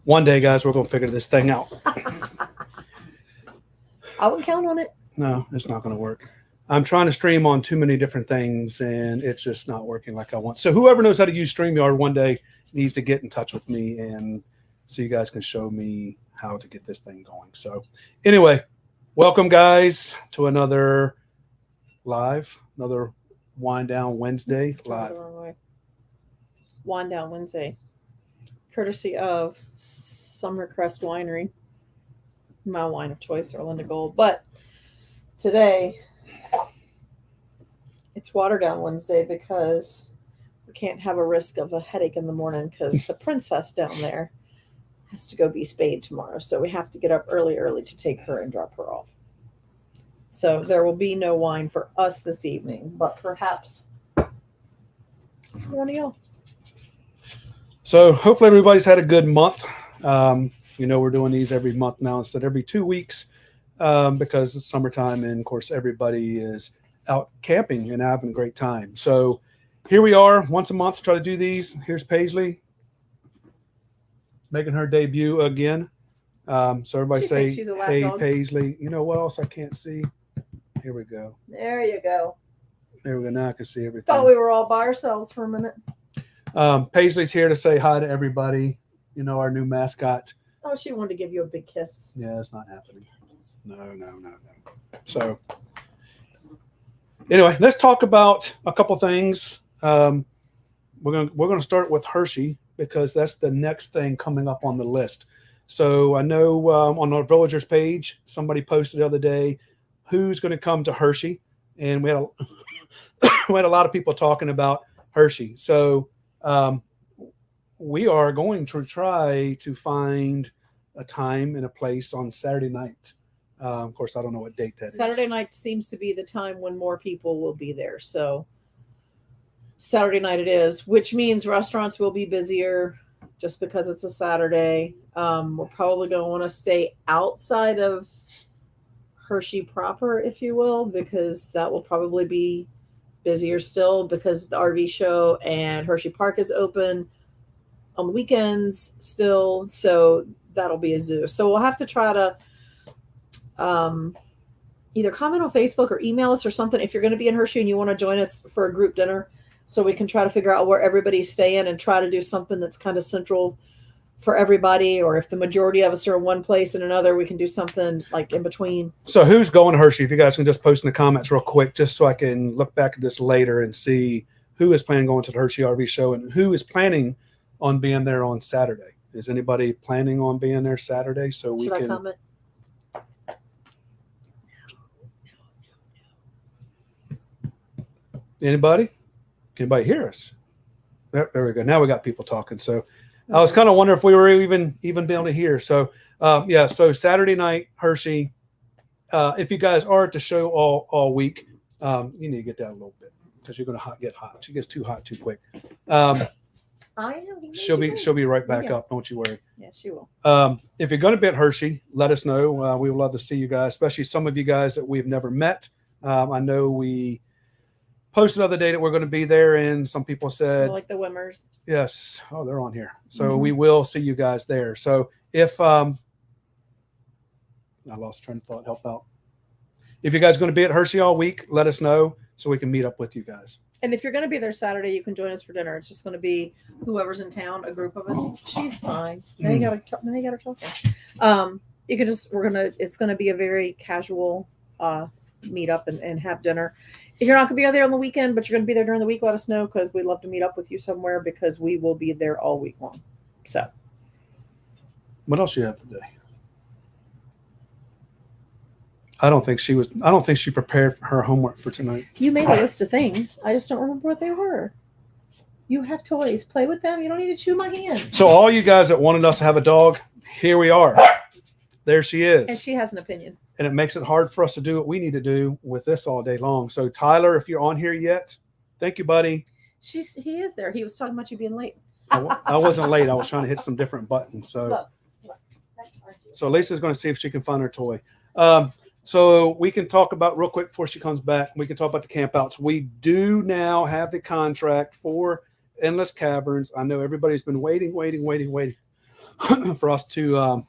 One day, guys, we're going to figure this thing out. I would count on it. No, it's not going to work. I'm trying to stream on too many different things, and it's just not working like I want. So whoever knows how to use StreamYard one day needs to get in touch with me, and so you guys can show me how to get this thing going. So anyway, welcome, guys, to another Wind Down Wednesday live. Wind Down Wednesday, courtesy of Summercrest Winery, my wine of choice, Orlando Gold. But today, it's Water Down Wednesday because we can't have a risk of a headache in the morning because the princess down there has to go be spayed tomorrow. So we have to get up early to take her and drop her off. So there will be no wine for us this evening, but perhaps for one of y'all. So hopefully everybody's had a good month. We're doing these every month now instead of every 2 weeks because it's summertime, and of course everybody is out camping and having a great time. So here we are once a month to try to do these. Here's Paisley making her debut again. So everybody say, hey, dog. Paisley. You know what else I can't see? Here we go. There you go. There we go. Now I can see everything. Thought we were all by ourselves for a minute. Paisley's here to say hi to everybody. Our new mascot. Oh, she wanted to give you a big kiss. Yeah, it's not happening. No. So anyway, let's talk about a couple things. We're gonna start with Hershey because that's the next thing coming up on the list. So I know on our villagers page, somebody posted the other day who's going to come to Hershey, and we had a lot of people talking about Hershey. So we are going to try to find a time and a place on Saturday night. Of course, I don't know what date that is. Saturday night seems to be the time when more people will be there. So Saturday night it is, which means restaurants will be busier just because it's a Saturday. We're probably going to want to stay outside of Hershey proper, if you will, because that will probably be busier still because the RV show and Hershey Park is open on the weekends still. So that'll be a zoo. So we'll have to try to either comment on Facebook or email us or something if you're going to be in Hershey and you want to join us for a group dinner, so we can try to figure out where everybody's staying and try to do something that's kind of central for everybody. Or if the majority of us are in one place and another, we can do something like in between. So who's going to Hershey? If you guys can just post in the comments real quick, just so I can look back at this later and see who is planning going to the Hershey RV show and who is planning on being there on Saturday. Is anybody planning on being there Saturday? So Should we I can comment? Anybody? Can anybody hear us? There we go. Now we got people talking. So I was kind of wondering if we were even be able to hear. So so Saturday night, Hershey. If you guys are at the show all week, you need to get down a little bit because you're going to get hot. She gets too hot too quick. I know. She'll be right back up. Don't you worry. Yeah, she will. If you're going to be at Hershey, let us know. We would love to see you guys, especially some of you guys that we've never met. I know we posted the other day that we're going to be there, and some people said, like the Wimmers. Yes. Oh, they're on here. So we will see you guys there. So if I lost train of thought, help out. If you guys are going to be at Hershey all week, let us know so we can meet up with you guys. And if you're going to be there Saturday, you can join us for dinner. It's just going to be whoever's in town, a group of us. She's fine. Now you got to talk. You can just, it's going to be a very casual meet up and have dinner. If you're not going to be there on the weekend, but you're going to be there during the week, let us know because we'd love to meet up with you somewhere because we will be there all week long. So, what else you have today? I don't think she prepared her homework for tonight. You made a list of things. I just don't remember what they were. You have toys. Play with them. You don't need to chew my hand. So all you guys that wanted us to have a dog, here we are. There she is. And she has an opinion. And it makes it hard for us to do what we need to do with this all day long. So Tyler, if you're on here yet, thank you, buddy. He is there. He was talking about you being late. I wasn't late. I was trying to hit some different buttons. So, look. So Lisa's going to see if she can find her toy. So we can talk about real quick before she comes back. We can talk about the campouts. We do now have the contract for Endless Caverns. I know everybody's been waiting. for us to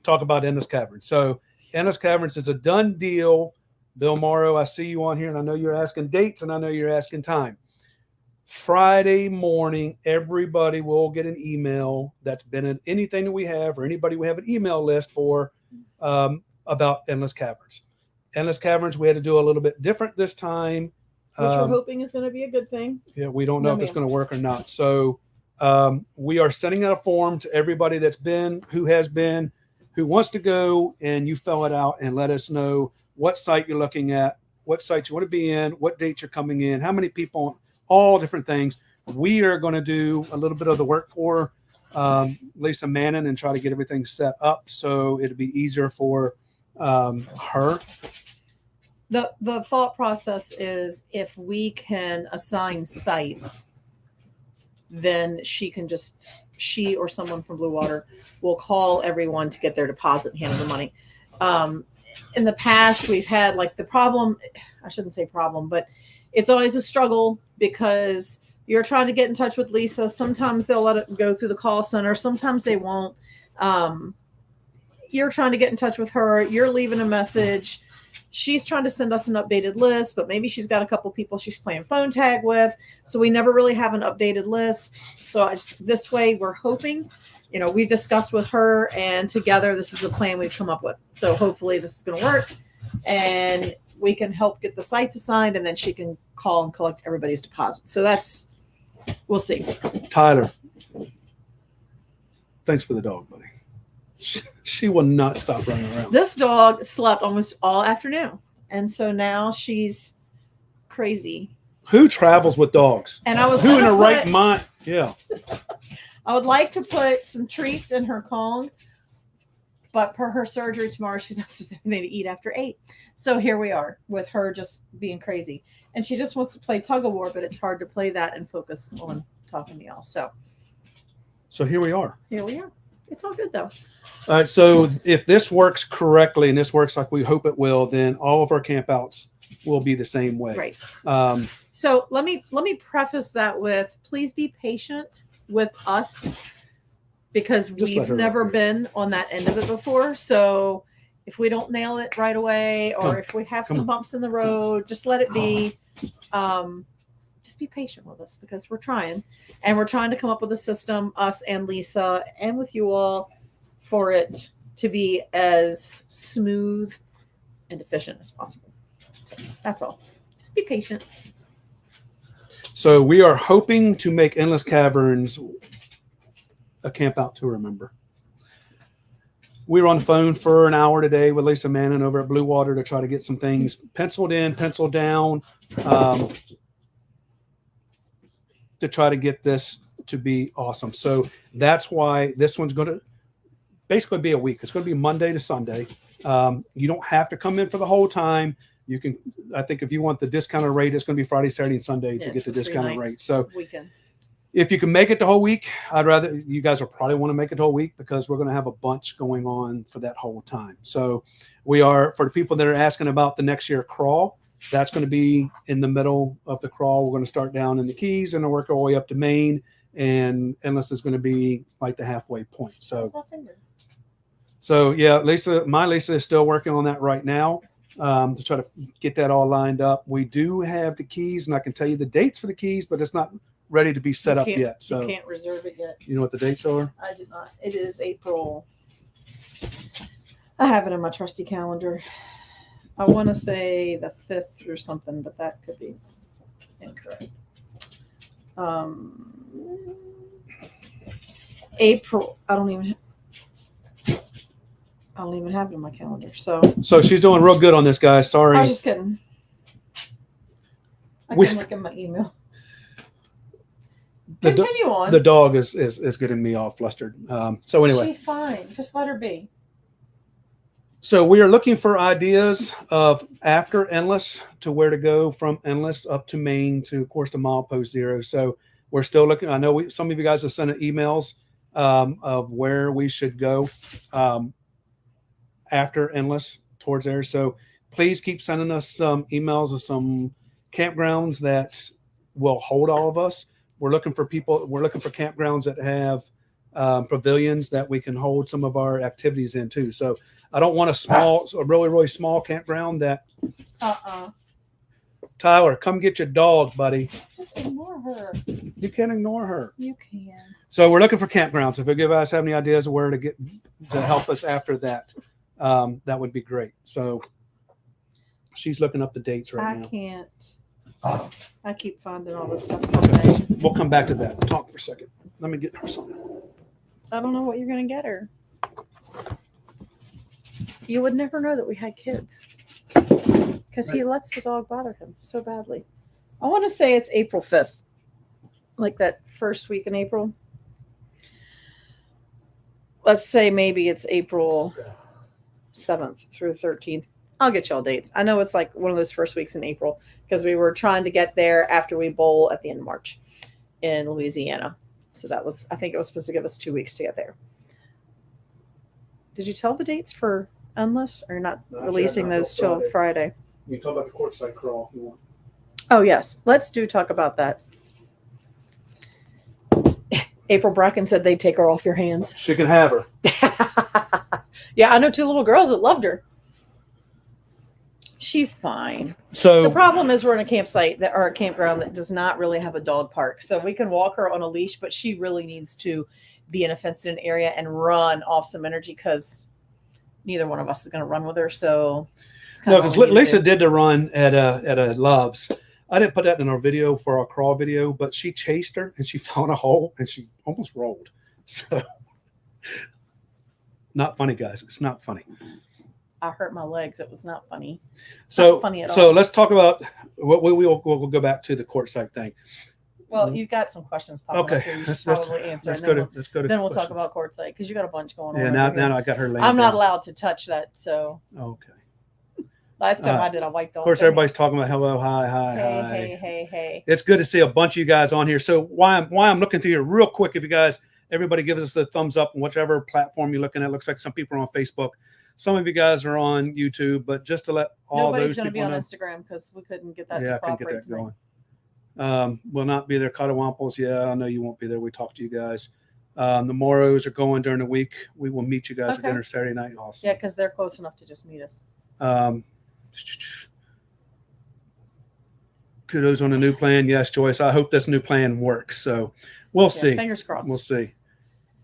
talk about Endless Caverns. So Endless Caverns is a done deal. Bill Morrow, I see you on here, and I know you're asking dates, and I know you're asking time. Friday morning, everybody will get an email that's been in anything that we have, or anybody we have an email list for about Endless Caverns. Endless Caverns, we had to do a little bit different this time. Which we're hoping is going to be a good thing. Yeah, we don't know if it's going to work or not. So we are sending out a form to everybody that's been, who has been, who wants to go, and you fill it out and let us know what site you're looking at, what site you want to be in, what date you're coming in, how many people, all different things. We are going to do a little bit of the work for Lisa Mannon and try to get everything set up so it'll be easier for her. The thought process is if we can assign sites, then she or someone from Blue Water will call everyone to get their deposit and hand the money. In the past, we've had like the problem, I shouldn't say problem, but it's always a struggle because you're trying to get in touch with Lisa. Sometimes they'll let it go through the call center. Sometimes they won't. You're trying to get in touch with her. You're leaving a message. She's trying to send us an updated list, but maybe she's got a couple people she's playing phone tag with. So we never really have an updated list. So this way we're hoping, we've discussed with her, and together this is the plan we've come up with. So hopefully this is going to work and we can help get the sites assigned, and then she can call and collect everybody's deposit. So we'll see. Tyler, thanks for the dog, buddy. She will not stop running around. This dog slept almost all afternoon, and so now she's crazy. Who travels with dogs? And I was who in a right mind? Yeah. I would like to put some treats in her Kong, but per her surgery tomorrow, she's not supposed to have anything to eat after 8. So here we are with her just being crazy, and she just wants to play tug of war, but it's hard to play that and focus on talking to y'all. So here we are. Here we are. It's all good though. All right. So if this works correctly and this works like we hope it will, then all of our campouts will be the same way. Right. So let me preface that with, please be patient with us because we've never been on that end of it before. So if we don't nail it right away, or if we have some bumps in the road, just let it be. Just be patient with us because we're trying to come up with a system, us and Lisa and with you all, for it to be as smooth and efficient as possible. So that's all. Just be patient. So we are hoping to make Endless Caverns a camp out to remember. We were on the phone for an hour today with Lisa Mannon over at Blue Water to try to get some things penciled in, penciled down, to try to get this to be awesome. So that's why this one's going to basically be a week. It's going to be Monday to Sunday. You don't have to come in for the whole time. You can, I think if you want the discounted rate, it's going to be Friday, Saturday, and Sunday to get the discounted rate. So weekend. If you can make it the whole week, you guys will probably want to make it the whole week because we're going to have a bunch going on for that whole time. So for the people that are asking about the next year crawl, that's going to be in the middle of the crawl. We're going to start down in the Keys and work our way up to Maine, and Endless is going to be like the halfway point. So yeah, my Lisa is still working on that right now to try to get that all lined up. We do have the Keys, and I can tell you the dates for the Keys, but it's not ready to be set up yet. So you can't reserve it yet. You know what the dates are? I did not. It is April. I have it in my trusty calendar. I want to say the 5th or something, but that could be incorrect. April. I don't even have it in my calendar. So she's doing real good on this, guys. Sorry. I was just kidding. I can look at my email. Continue on. The dog is getting me all flustered. So anyway, she's fine. Just let her be. So we are looking for ideas of after Endless to where to go from Endless up to Maine to, of course, to milepost 0. So we're still looking. I know some of you guys have sent emails of where we should go after Endless towards there. So please keep sending us some emails of some campgrounds that will hold all of us. We're looking for people. We're looking for campgrounds that have pavilions that we can hold some of our activities in too. So I don't want a really, really small campground that. Tyler, come get your dog, buddy. Just ignore her. You can't ignore her. You can. So we're looking for campgrounds. If you guys have any ideas of where to get to help us after that, that would be great. So she's looking up the dates right now. I can't. I keep finding all this stuff. Okay. We'll come back to that. Talk for a second. Let me get her something. I don't know what you're going to get her. You would never know that we had kids. Because he lets the dog bother him so badly. I want to say it's April 5th. Like that first week in April. Let's say maybe it's April 7th through 13th. I'll get y'all dates. I know it's like one of those first weeks in April because we were trying to get there after we bowl at the end of March in Louisiana. So that was, I think it was supposed to give us 2 weeks to get there. Did you tell the dates for Endless or not releasing those till Friday? You can talk about the courtside crawl if you want. Oh, yes. Let's talk about that. April Bracken said they'd take her off your hands. She can have her. Yeah, I know 2 little girls that loved her. She's fine. So the problem is we're in a campsite or a campground that does not really have a dog park. So we can walk her on a leash, but she really needs to be in a fenced-in area and run off some energy because neither one of us is going to run with her. So it's kind no, because Lisa did the run at a Love's. I didn't put that in our video for our crawl video, but she chased her and she found a hole and she almost rolled. So not funny, guys. It's not funny. I hurt my legs. It was not funny. So not funny at all. So let's talk about what we'll go back to the courtside thing. Well, you've got some questions popping up here. You should probably answer. Let's go to then we'll talk about courtside because you got a bunch going on. Yeah, now I got her laying I'm not down. allowed to touch that. So okay. Last time I did, I wiped off. Of course, everybody's talking about hello, hi. Hey. It's good to see a bunch of you guys on here. So why I'm looking through here real quick, if you guys, everybody gives us a thumbs up on whichever platform you're looking at. Looks like some people are on Facebook. Some of you guys are on YouTube, but just to let all Nobody's those going to be on know, Instagram because we couldn't get that yeah, to cooperate. I can get that going. Will not be there. Catawamples, yeah, I know you won't be there. We talked to you guys. The Moros are going during the week. We will meet you guys at dinner Saturday night. Awesome. Yeah, because they're close enough to just meet us. Kudos on the new plan. Yes, Joyce. I hope this new plan works. So we'll see. Fingers crossed. We'll see.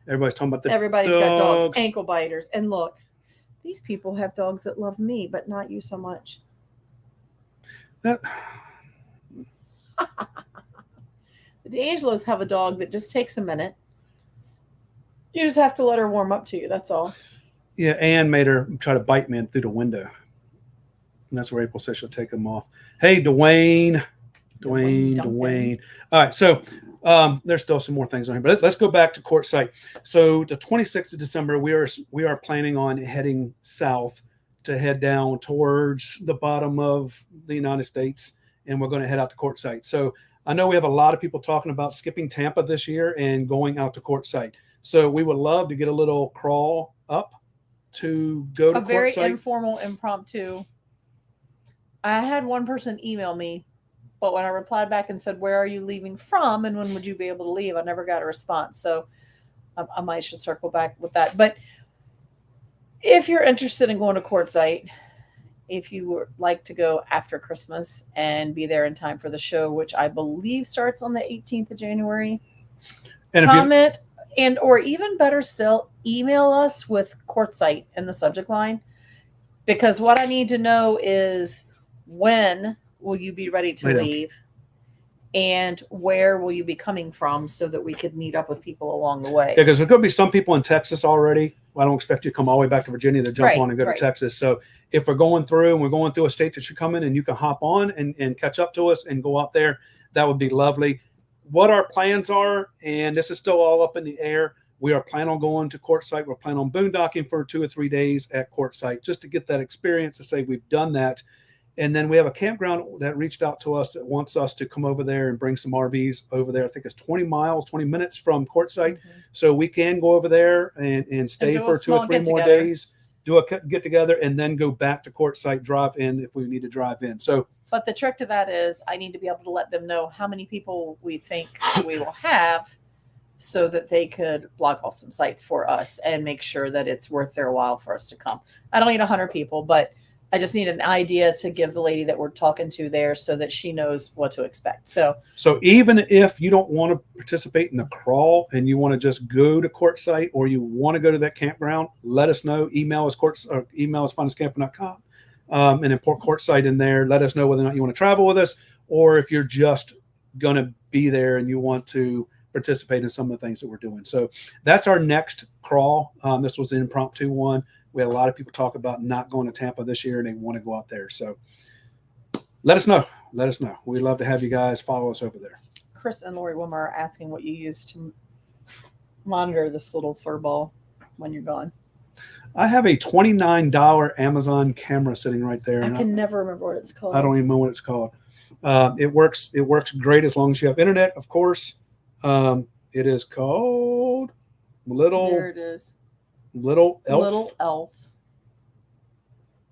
Everybody's talking about Everybody's got dogs, ankle biters. And look, these people have dogs that love me, but not you so much. That the D'Angelos have a dog that just takes a minute. You just have to let her warm up to you. That's all. Yeah, Ann made her try to bite me in through the window. And that's where April says she'll take them off. Hey, Dwayne. All right, so there's still some more things on here, but let's go back to courtside. So the 26th of December, we are planning on heading south to head down towards the bottom of the United States, and we're going to head out to courtside. So I know we have a lot of people talking about skipping Tampa this year and going out to courtside. So we would love to get a little crawl up to go to courtside. A very informal, impromptu. I had one person email me, but when I replied back and said, "Where are you leaving from and when would you be able to leave?" I never got a response. So I might should circle back with that. But if you're interested in going to quartzite, if you would like to go after Christmas and be there in time for the show, which I believe starts on the 18th of January, and comment or even better still, email us with quartzite in the subject line. Because what I need to know is when will you be ready to leave and where will you be coming from so that we could meet up with people along the way. Yeah, because there's going to be some people in Texas already. I don't expect you to come all the way back to Virginia to jump on and go to Texas. So if we're going through and we're going through a state that you come in and you can hop on and catch up to us and go out there, that would be lovely. What our plans are, and this is still all up in the air, we are planning on going to Quartzsite. We're planning on boondocking for 2 or 3 days at Quartzsite just to get that experience to say we've done that. And then we have a campground that reached out to us that wants us to come over there and bring some RVs over there. I think it's 20 minutes from Quartzsite. Mm-hmm. So we can go over there and stay for 2 or 3 more days, do a get together, and then go back to Quartzsite, drive in if we need to drive in. So, but the trick to that is I need to be able to let them know how many people we think we will have so that they could block off some sites for us and make sure that it's worth their while for us to come. I don't need 100 people, but I just need an idea to give the lady that we're talking to there so that she knows what to expect. So even if you don't want to participate in the crawl and you want to just go to Quartzsite, or you want to go to that campground, let us know. Email us finestcamping.com, and import Quartzsite in there. Let us know whether or not you want to travel with us, or if you're just going to be there and you want to participate in some of the things that we're doing. So that's our next crawl. This was an impromptu one. We had a lot of people talk about not going to Tampa this year and they want to go out there. So let us know. Let us know. We'd love to have you guys follow us over there. Chris and Lori Wilmer are asking what you use to monitor this little fur ball when you're gone. I have a $29 Amazon camera sitting right there. I can never remember what it's called. I don't even know what it's called. It works great as long as you have internet, of course. It is called There it is. Little Elf. Little Elf.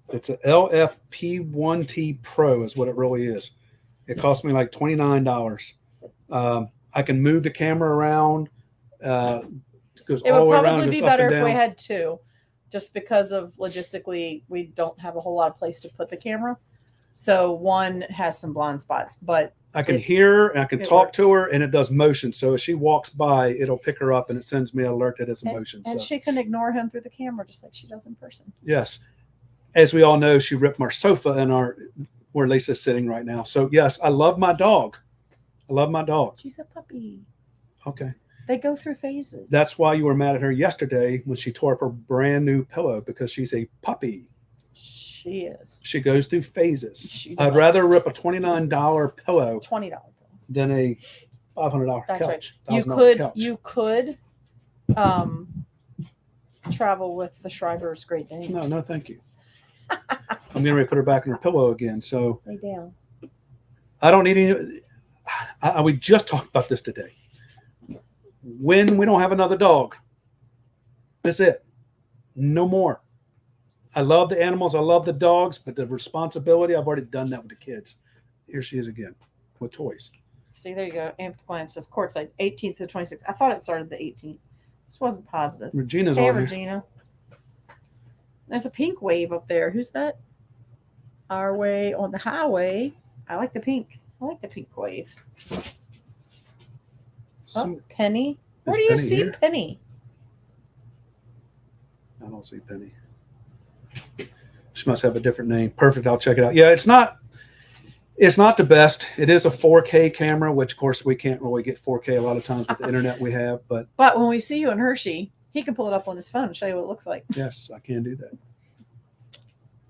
It's an LFP1T Pro is what it really is. It cost me like $29. I can move the camera around. It goes all the way around. It would probably be better if we had two, just because of logistically, we don't have a whole lot of place to put the camera. So one has some blind spots, but I can hear her and I can talk to her, and it does motion. So as she walks by, it'll pick her up and it sends me an alert that it's a motion. And she can ignore him through the camera just like she does in person. Yes. As we all know, she ripped my sofa in where Lisa's sitting right now. So yes, I love my dog. I love my dog. She's a puppy. Okay. They go through phases. That's why you were mad at her yesterday when she tore up her brand new pillow, because she's a puppy. She is. She goes through phases. I'd rather rip a $29 pillow than a $500 That's couch. Right. You could travel with the Shriver's Great Dane. No, thank you. I'm getting ready to put her back in her pillow again. So lay down. I don't need any. We just talked about this today. When we don't have another dog, that's it. No more. I love the animals. I love the dogs, but the responsibility, I've already done that with the kids. Here she is again with toys. See, there you go. Amped glance says Quartzsite, 18th to 26th. I thought it started the 18th. Just wasn't positive. Regina's on Regina. There's a pink wave up there. Who's that? Our way on the highway. I like the pink. I like the pink wave. Penny. Where do you see here? Penny? I don't see Penny. She must have a different name. Perfect. I'll check it out. Yeah, it's not the best. It is a 4K camera, which of course we can't really get 4K a lot of times with the internet we have. But when we see you in Hershey, he can pull it up on his phone and show you what it looks like. Yes, I can do that.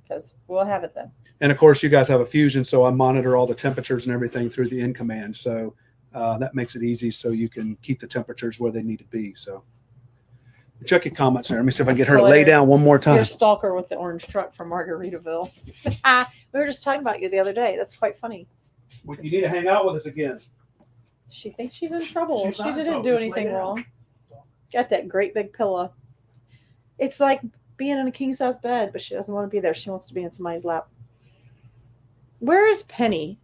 Because we'll have it then. And of course, you guys have a Fusion, so I monitor all the temperatures and everything through the in command. So that makes it easy, so you can keep the temperatures where they need to be. So check your comments there. Let me see if I can get her to lay down one more time. Your stalker with the orange truck from Margaritaville. We were just talking about you the other day. That's quite funny. You need to hang out with us again. She thinks she's in trouble. She didn't do anything wrong. Got that great big pillow. It's like being in a king size bed, but she doesn't want to be there. She wants to be in somebody's lap. Where is Penny?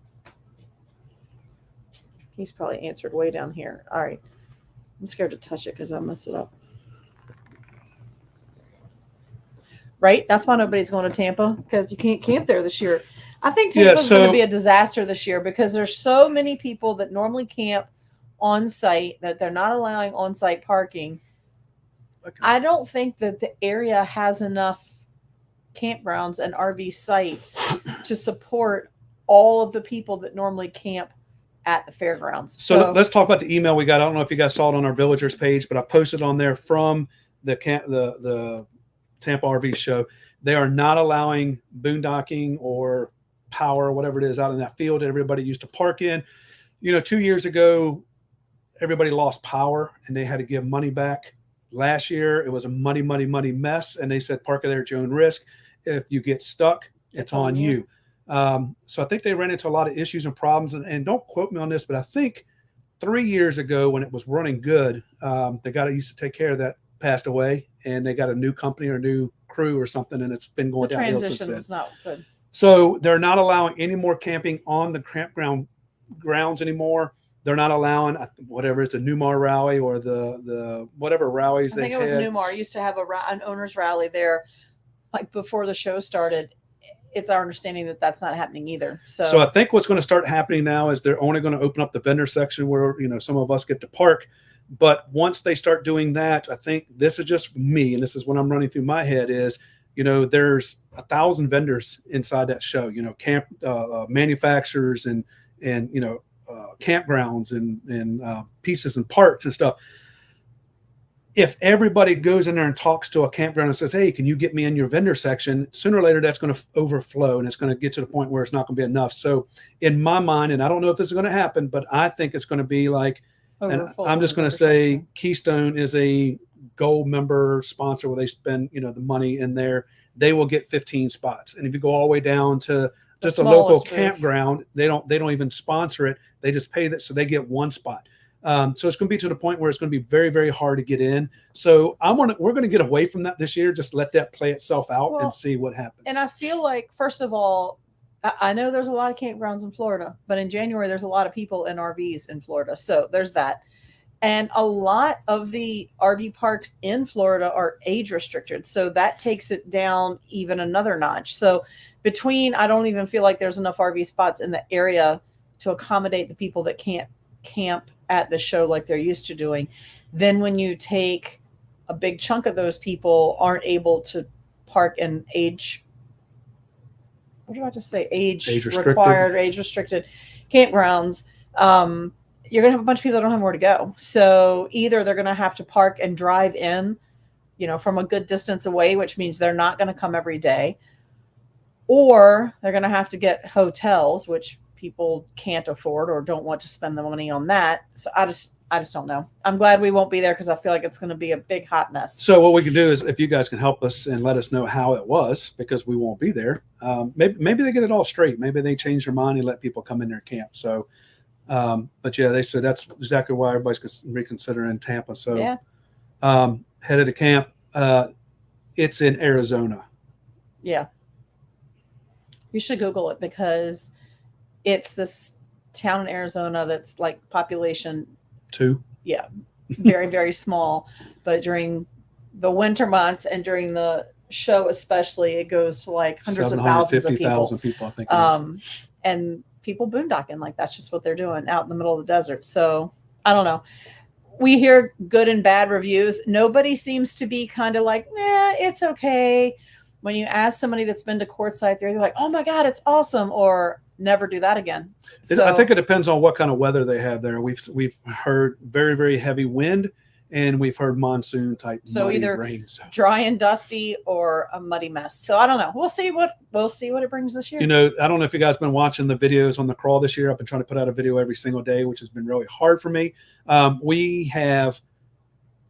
He's probably answered way down here. All right. I'm scared to touch it because I'll mess it up. Right? That's why nobody's going to Tampa, because you can't camp there this year. I think Tampa's going to be a disaster this year because there's so many people that normally camp on site that they're not allowing on-site parking. Okay. I don't think that the area has enough campgrounds and RV sites to support all of the people that normally camp at the fairgrounds. So let's talk about the email we got. I don't know if you guys saw it on our villagers page, but I posted on there from the Tampa RV show. They are not allowing boondocking or power or whatever it is out in that field that everybody used to park in. 2 years ago, everybody lost power and they had to give money back. Last year, it was a money mess. And they said, park there at your own risk. If you get stuck, it's on you. So I think they ran into a lot of issues and problems. And don't quote me on this, but I think 3 years ago when it was running good, the guy that used to take care of that passed away, and they got a new company or a new crew or something, and it's been going downhill since then. The transition was not good. So they're not allowing any more camping on the campground grounds anymore. They're not allowing whatever it's the Newmar rally or the whatever rallies I they think it was had. Newmar. Used to have an owners rally there, like before the show started. It's our understanding that that's not happening either. So I think what's going to start happening now is they're only going to open up the vendor section where some of us get to park. But once they start doing that, I think this is just me, and this is what I'm running through my head is, there's 1,000 vendors inside that show. Camp manufacturers and campgrounds and pieces and parts and stuff. If everybody goes in there and talks to a campground and says, hey, can you get me in your vendor section? Sooner or later, that's going to overflow and it's going to get to the point where it's not going to be enough. So in my mind, and I don't know if this is going to happen, but I think it's going to be like, and I'm just going to say section. Keystone is a gold member sponsor where they spend, the money in there. They will get 15 spots. And if you go all the way down to just a local campground, they don't even sponsor it. They just pay that. So they get one spot. So it's going to be to the point where it's going to be very, very hard to get in. So we're going to get away from that this year. Just let that play itself out and see what happens. And I feel like, first of all, I know there's a lot of campgrounds in Florida, but in January, there's a lot of people in RVs in Florida. So there's that. And a lot of the RV parks in Florida are age restricted. So that takes it down even another notch. So I don't even feel like there's enough RV spots in the area to accommodate the people that can't camp at the show like they're used to doing. Then when you take a big chunk of those people aren't able to park in age required, age restricted campgrounds, you're going to have a bunch of people that don't have where to go. So either they're going to have to park and drive in, from a good distance away, which means they're not going to come every day, or they're going to have to get hotels, which people can't afford or don't want to spend the money on that. So I just don't know. I'm glad we won't be there because I feel like it's going to be a big hot mess. So what we can do is, if you guys can help us and let us know how it was, because we won't be there. Maybe they get it all straight. Maybe they change their mind and let people come in their camp. So, but yeah, they said that's exactly why everybody's reconsidering Tampa. So, headed to camp. It's in Arizona. Yeah. You should Google it because it's this town in Arizona that's like population 2. Yeah. Very, very small. But during the winter months and during the show, especially, it goes to like hundreds of thousands of people. I think. And people boondocking, like that's just what they're doing out in the middle of the desert. So I don't know. We hear good and bad reviews. Nobody seems to be kind of like, it's okay. When you ask somebody that's been to Quartzsite there, they're like, oh my God, it's awesome. Or never do that again. So, I think it depends on what kind of weather they have there. We've heard very, very heavy wind, and we've heard monsoon type. So either rain, dry and dusty or a muddy mess. So I don't know. We'll see what it brings this year. I don't know if you guys have been watching the videos on the crawl this year. I've been trying to put out a video every single day, which has been really hard for me.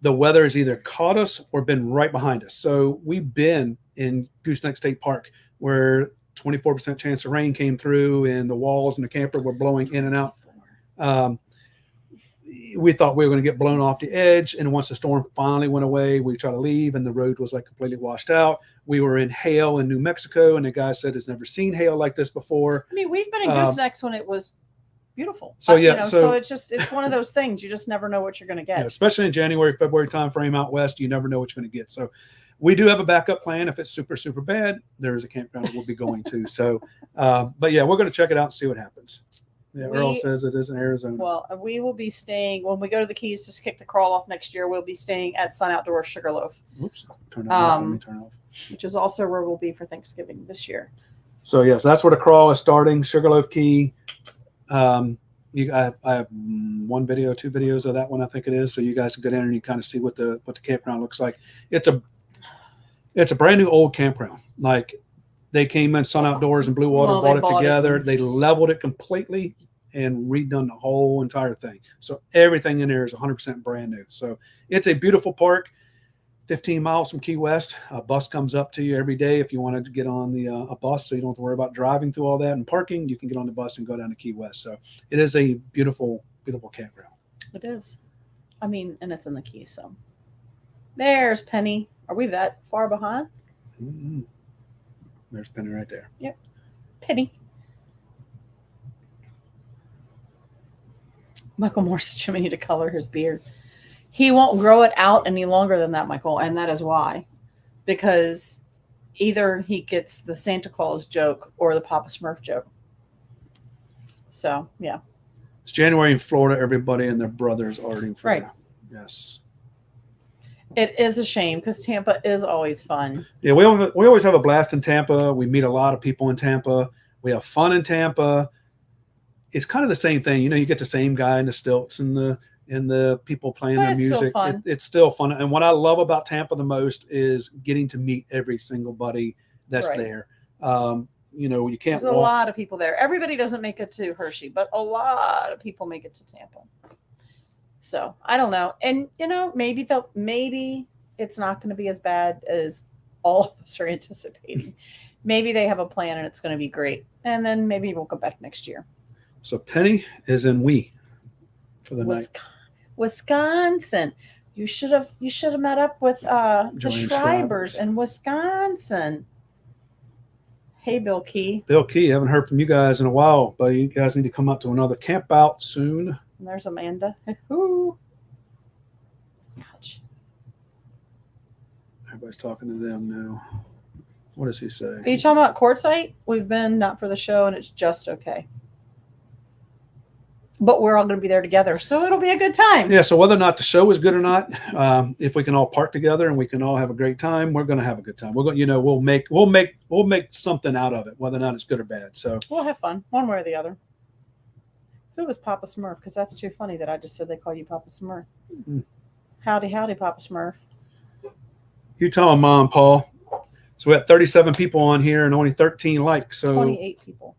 The weather has either caught us or been right behind us. So we've been in Gooseneck State Park where 24% chance of rain came through and the walls and the camper were blowing in and out. We thought we were going to get blown off the edge. And once the storm finally went away, we tried to leave and the road was like completely washed out. We were in hail in New Mexico. And the guy said, he's never seen hail like this before. I mean, we've been in Goosenecks when it was beautiful. So yeah, so it's one of those things. You just never know what you're going to get. Especially in January, February timeframe out west, you never know what you're going to get. So we do have a backup plan. If it's super, super bad, there is a campground that we'll be going to. So, but yeah, we're going to check it out and see what happens. Yeah, Earl says it is in Arizona. Well, we will be staying, when we go to the Keys to kick the crawl off next year, we'll be staying at Sun Outdoor Sugarloaf. Oops, turn it off. Let me turn it off. Which is also where we'll be for Thanksgiving this year. So, yes, that's where the crawl is starting, Sugarloaf Key. I have 1 video, 2 videos of that one, I think it is. So you guys can go down and you kind of see what the campground looks like. It's a brand new old campground. Like they came in, Sun Outdoors and Blue Water bought it together. They leveled it completely and redone the whole entire thing. So everything in there is 100% brand new. So it's a beautiful park. 15 miles from Key West. A bus comes up to you every day. If you wanted to get on a bus, so you don't have to worry about driving through all that and parking, you can get on the bus and go down to Key West. So it is a beautiful, beautiful campground. It is. I mean, and it's in the Keys. So there's Penny. Are we that far behind? Mm-hmm. There's Penny right there. Yep. Penny. Michael Moore says Jimmy need to color his beard. He won't grow it out any longer than that, Michael, and that is why. Because either he gets the Santa Claus joke or the Papa Smurf joke. So, yeah. It's January in Florida. Everybody and their brothers already in Florida. Right. Yes. It is a shame because Tampa is always fun. Yeah, we always have a blast in Tampa. We meet a lot of people in Tampa. We have fun in Tampa. It's kind of the same thing. You get the same guy in the stilts and the people playing But their it's music. still fun. It's still fun. And what I love about Tampa the most is getting to meet every single buddy that's there. You can't There's a lot of people there. Everybody doesn't make it to Hershey, but a lot of people make it to Tampa. So I don't know. And maybe it's not going to be as bad as all of us are anticipating. Maybe they have a plan and it's going to be great. And then maybe we'll go back next year. So Penny is in for the night. Wisconsin. You should have met up with the Schreibers in Wisconsin. Hey, Bill Key. Bill Key, haven't heard from you guys in a while, but you guys need to come out to another camp out soon. And there's Amanda. Ooh. Ouch. Everybody's talking to them now. What does he say? Are you talking about Quartzsite? We've been not for the show, and it's just okay. But we're all going to be there together, so it'll be a good time. Yeah. So whether or not the show is good or not, if we can all park together and we can all have a great time, we're going to have a good time. We're going, we'll make something out of it, whether or not it's good or bad. So we'll have fun, one way or the other. Who was Papa Smurf? Because that's too funny that I just said they call you Papa Smurf. Mm-hmm. Howdy, Papa Smurf. You tell him, Mom, Paul. So we had 37 people on here and only 13 likes. So 28 people.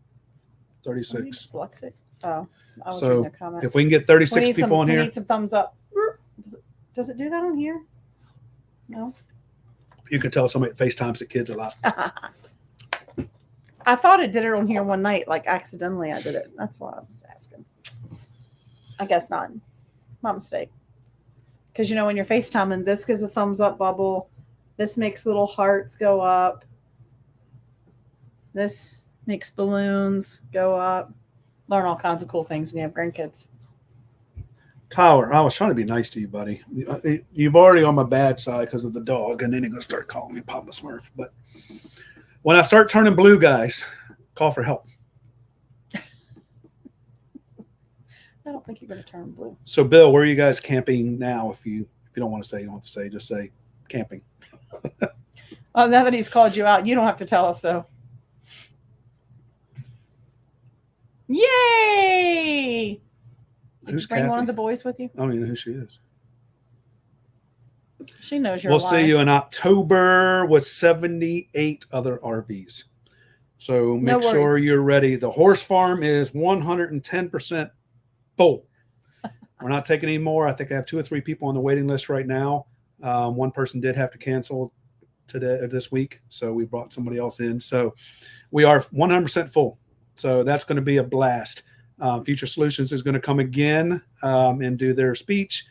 36. Are you dyslexic? Oh, I was so reading a comment. If we can get 36 people on here. We need some thumbs up. Does it do that on here? No. You can tell somebody FaceTimes the kids a lot. I thought it did it on here one night, like accidentally I did it. That's why I was asking. I guess not. My mistake. Because, when you're FaceTiming, this gives a thumbs up bubble. This makes little hearts go up. This makes balloons go up. Learn all kinds of cool things when you have grandkids. Tyler, I was trying to be nice to you, buddy. You've already on my bad side because of the dog, and then you're going to start calling me Papa Smurf. But when I start turning blue, guys, call for help. I don't think you're going to turn blue. So, Bill, where are you guys camping now? If you don't want to say, you don't have to say. Just say camping. Well, now that he's called you out, you don't have to tell us, though. Yay! Did you bring one of the boys with you? I don't even know who she is. She knows you're alive. See you in October with 78 other RVs. So make sure you're ready. The horse farm is 110% full. We're not taking any more. I think I have 2 or 3 people on the waiting list right now. One person did have to cancel this week, so we brought somebody else in. So we are 100% full. So that's going to be a blast. Future Solutions is going to come again and do their speech.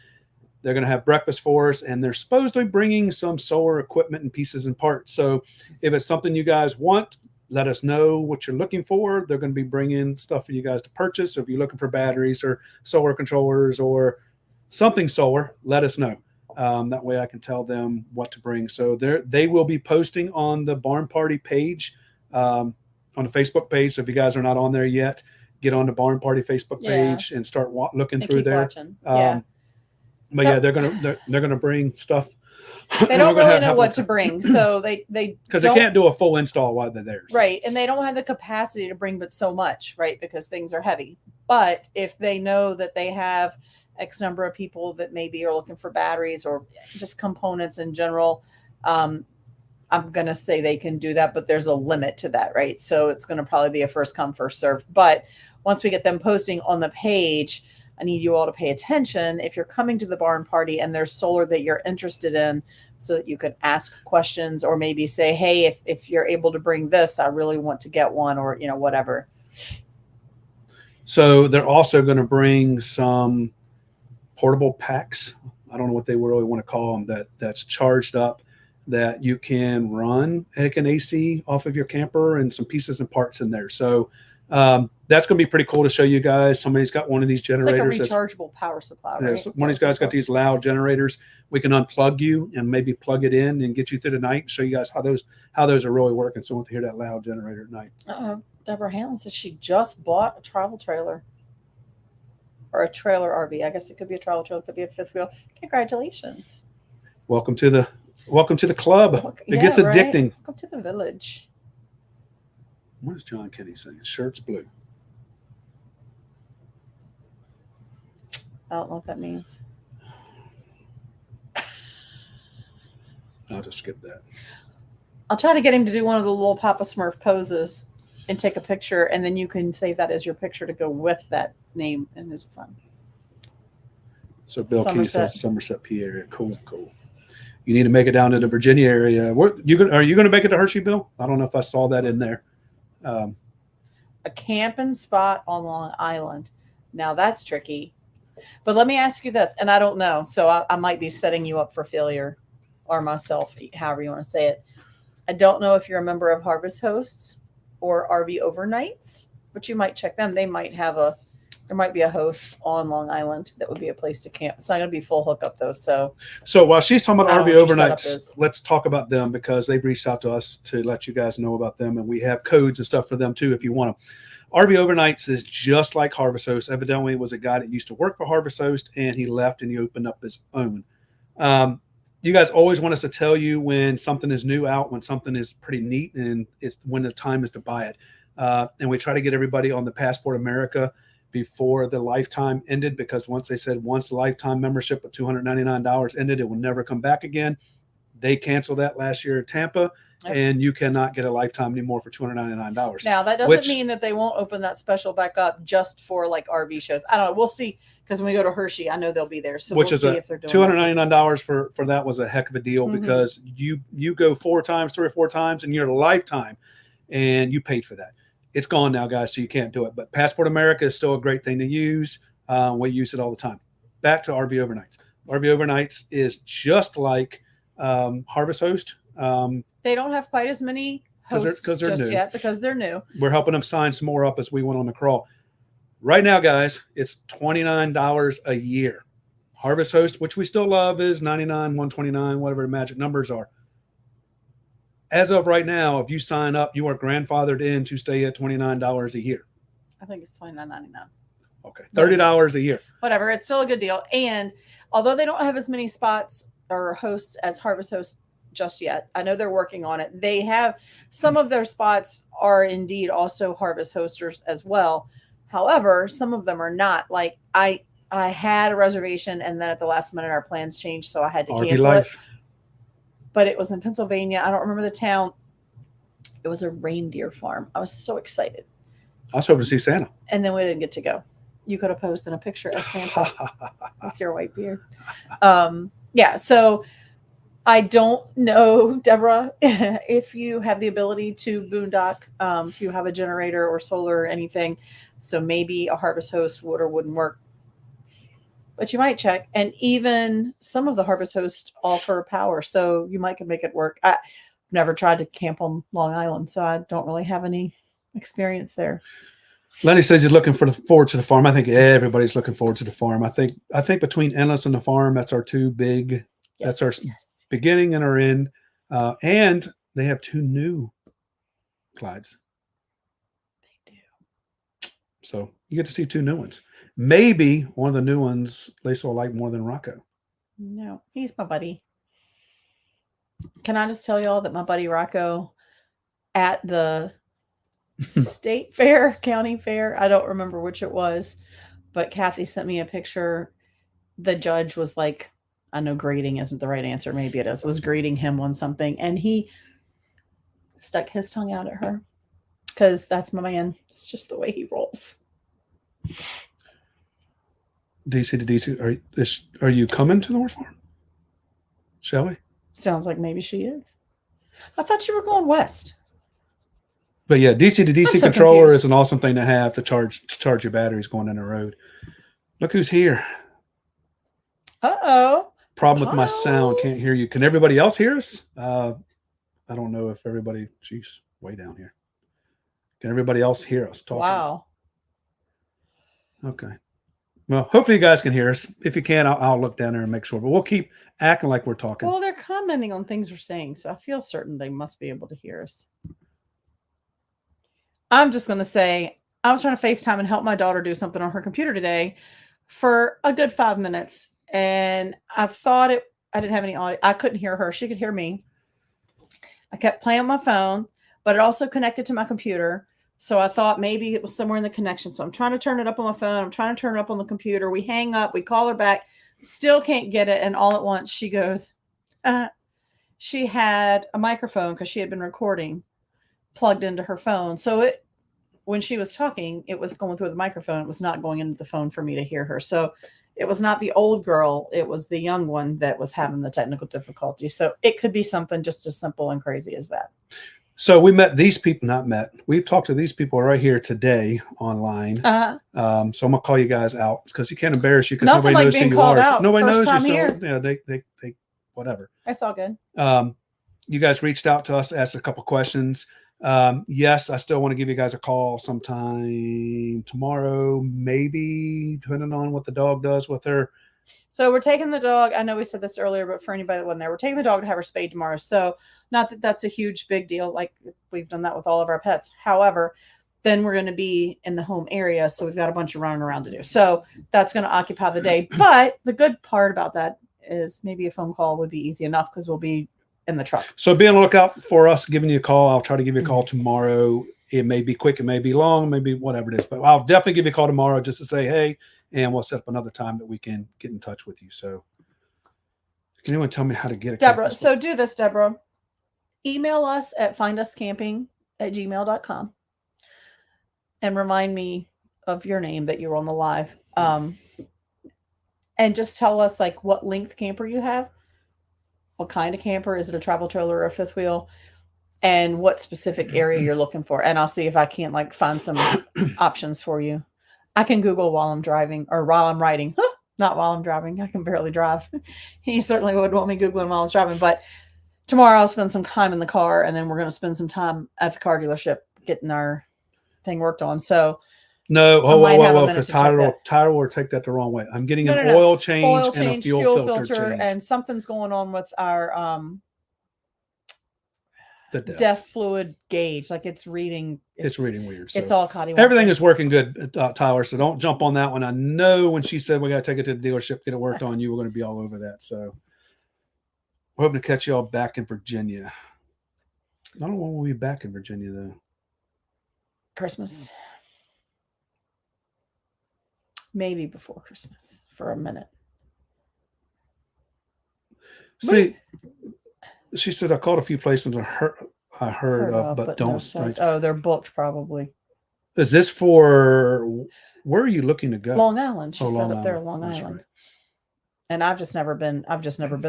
They're going to have breakfast for us, and they're supposed to be bringing some solar equipment and pieces and parts. So if it's something you guys want, let us know what you're looking for. They're going to be bringing stuff for you guys to purchase. So if you're looking for batteries or solar controllers or something solar, let us know. That way I can tell them what to bring. So they will be posting on the Barn Party page, on the Facebook page. So if you guys are not on there yet, get on the Barn Party Facebook page and start looking through there. But yeah, they're gonna bring stuff. They don't really know what to bring, so they because they can't do a full install while they're there. So. Right, and they don't have the capacity to bring but so much, right? Because things are heavy. But if they know that they have X number of people that maybe are looking for batteries or just components in general, I'm gonna say they can do that, but there's a limit to that, right? So it's gonna probably be a first come, first serve. But once we get them posting on the page, I need you all to pay attention if you're coming to the barn party and there's solar that you're interested in, so that you can ask questions or maybe say, hey, if you're able to bring this, I really want to get one, or, whatever. So they're also going to bring some portable packs. I don't know what they really want to call them, that's charged up, that you can run like an AC off of your camper, and some pieces and parts in there. So that's going to be pretty cool to show you guys. Somebody's got one of these It's like a generators. rechargeable power supply, Yeah, right? so one of these guys got these loud generators. We can unplug you and maybe plug it in and get you through the night and show you guys how those are really working. So we want to hear that loud generator at night. Deborah Hanlon says she just bought a travel trailer or a trailer RV. I guess it could be a travel trailer, it could be a fifth wheel. Congratulations. Welcome to the club. It gets addicting. Welcome to the village. What is John Kenny saying? Shirt's blue. I don't know what that means. I'll just skip that. I'll try to get him to do one of the little Papa Smurf poses and take a picture, and then you can save that as your picture to go with that name, and it's fun. So Bill Key says Somerset, PA area. Cool. You need to make it down to the Virginia area. Are you going to make it to Hershey, Bill? I don't know if I saw that in there. A camping spot on Long Island. Now that's tricky. But let me ask you this, and I don't know, so I might be setting you up for failure, or myself, however you want to say it. I don't know if you're a member of Harvest Hosts or RV Overnights, but you might check them. There might be a host on Long Island that would be a place to camp. It's not going to be full hookup though. So while she's talking about RV Overnights, let's talk about them because they've reached out to us to let you guys know about them, and we have codes and stuff for them too if you want them. RV Overnights is just like Harvest Host. Evidently, it was a guy that used to work for Harvest Host, and he left and he opened up his own. You guys always want us to tell you when something is new out, when something is pretty neat, and it's when the time is to buy it. And we try to get everybody on the Passport America before the lifetime ended, because once the lifetime membership of $299 ended, it will never come back again. They canceled that last year at Tampa. Yep. And you cannot get a lifetime anymore for $299. Now, that doesn't mean that they won't open that special back up just for like RV shows. I don't know. We'll see. Because when we go to Hershey, I know they'll be there. So we'll see if they're doing $299 for that was a heck of a deal, because you go 3 or 4 times in your lifetime, and you paid for that. It's gone now, guys, so you can't do it. But Passport America is still a great thing to use. We use it all the time. Back to RV Overnights. RV Overnights is just like Harvest Host. They don't have quite as many hosts just yet because they're new. We're helping them sign some more up as we went on the crawl. Right now, guys, it's $29 a year. Harvest Host, which we still love, is $99, $129, whatever the magic numbers are. As of right now, if you sign up, you are grandfathered in to stay at $29 a year. I think it's $29.99. Okay, $30 a year. Whatever, it's still a good deal. And although they don't have as many spots or hosts as Harvest Host just yet, I know they're working on it. They have some of their spots are indeed also Harvest Hosters as well. However, some of them are not. Like I had a reservation, and then at the last minute our plans changed, so I had to cancel it. But it was in Pennsylvania. I don't remember the town. It was a reindeer farm. I was so excited. I was hoping to see Santa. And then we didn't get to go. You could have posted a picture of Santa with your white beard. Yeah, so I don't know, Deborah, if you have the ability to boondock, if you have a generator or solar or anything. So maybe a Harvest Host would or wouldn't work. But you might check. And even some of the Harvest Hosts offer power, so you might can make it work. I've never tried to camp on Long Island, so I don't really have any experience there. Lenny says he's looking forward to the farm. I think everybody's looking forward to the farm. I think between Endless and the farm, that's our two big. That's our beginning and our end. And they have 2 new Clydes. They do. So you get to see 2 new ones. Maybe one of the new ones Lisa will like more than Rocco. No, he's my buddy. Can I just tell y'all that my buddy Rocco at the state fair, county fair, I don't remember which it was, but Kathy sent me a picture. The judge was like, I know grading isn't the right answer. Maybe it is. Was grading him on something, and he stuck his tongue out at her because that's my man. It's just the way he rolls. DC to DC, are you coming to the North Farm? Shall we? Sounds like maybe she is. I thought you were going west. But yeah, DC to DC controller is an awesome thing to have to charge your batteries going down the road. Look who's here. Uh-oh. Problem with my sound. Can't hear you. Can everybody else hear us? I don't know if everybody, geez, way down here. Can everybody else hear us talking? Wow. Okay. Well, hopefully you guys can hear us. If you can, I'll look down there and make sure. But we'll keep acting like we're talking. Well, they're commenting on things we're saying, so I feel certain they must be able to hear us. I'm just going to say, I was trying to FaceTime and help my daughter do something on her computer today for a good 5 minutes. And I thought I didn't have any audio. I couldn't hear her. She could hear me. I kept playing on my phone, but it also connected to my computer. So I thought maybe it was somewhere in the connection. So I'm trying to turn it up on my phone. I'm trying to turn it up on the computer. We hang up. We call her back. Still can't get it. And all at once she goes, she had a microphone because she had been recording plugged into her phone. So when she was talking, it was going through the microphone. It was not going into the phone for me to hear her. So it was not the old girl. It was the young one that was having the technical difficulty. So it could be something just as simple and crazy as that. So we met these people, not met. We've talked to these people right here today online. So I'm gonna call you guys out because you can't embarrass you because nobody knows who you are. So nobody knows you. So yeah, they whatever. That's all good. You guys reached out to us, asked a couple questions. Yes, I still want to give you guys a call sometime tomorrow, maybe, depending on what the dog does with her. So we're taking the dog. I know we said this earlier, but for anybody that wasn't there, we're taking the dog to have her spayed tomorrow. So not that that's a huge big deal. Like we've done that with all of our pets. However, then we're going to be in the home area. So we've got a bunch of running around to do. So that's going to occupy the day. But the good part about that is maybe a phone call would be easy enough because we'll be in the truck. So be on the lookout for us giving you a call. I'll try to give you a call tomorrow. It may be quick, it may be long, maybe whatever it is, but I'll definitely give you a call tomorrow just to say, hey, and we'll set up another time that we can get in touch with you. So can anyone tell me how to get it? Deborah, so do this, Deborah. Email us at finduscamping@gmail.com and remind me of your name that you were on the live. And just tell us like what length camper you have. What kind of camper? Is it a travel trailer or a fifth wheel? And what specific area you're looking for. And I'll see if I can't like find some options for you. I can Google while I'm driving or while I'm riding. Not while I'm driving. I can barely drive. You certainly would want me Googling while I was driving. But tomorrow I'll spend some time in the car and then we're going to spend some time at the car dealership getting our thing worked on. So no, whoa, because Tyler will take that the wrong way. I'm getting an oil change and a fuel filter change. And something's going on with our the DEF fluid gauge. Like it's reading weird. So it's all cotty. Everything is working good, Tyler. So don't jump on that one. I know when she said we got to take it to the dealership, get it worked on, you were going to be all over that. So we're hoping to catch you all back in Virginia. I don't know when we'll be back in Virginia though. Christmas. Maybe before Christmas for a minute. See, she said I called a few places I heard of, but don't. Oh, they're booked probably. Is this for where are you looking to go? Long Island. She said Long up there, Long That's Island. right. And I've just never been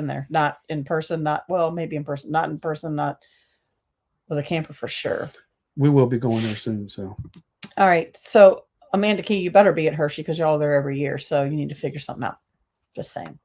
there. Not in person, maybe in person, not in person, not with a camper for sure. We will be going there soon. So all right. So Amanda Key, you better be at Hershey because y'all are there every year. So you need to figure something out. Just saying.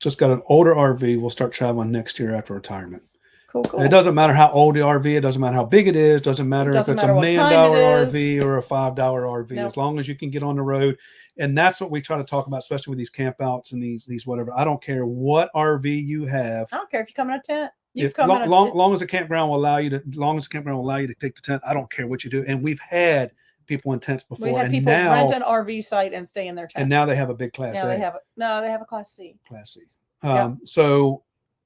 Just got an older RV. We'll start traveling next year after retirement. Cool. It doesn't matter how old the RV. It doesn't matter how big it is. Doesn't matter if it's a $1 million RV or a $5 RV. Nope. As long as you can get on the road, and that's what we try to talk about, especially with these campouts and these whatever. I don't care what RV you have. I don't care if you come in a tent. Long as the campground will allow you to. Long as the campground will allow you to take the tent. I don't care what you do. And we've had people in tents before. We had people rent an RV site and stay in their tent. And now they have a big Class A. They have a Class C. Class C. So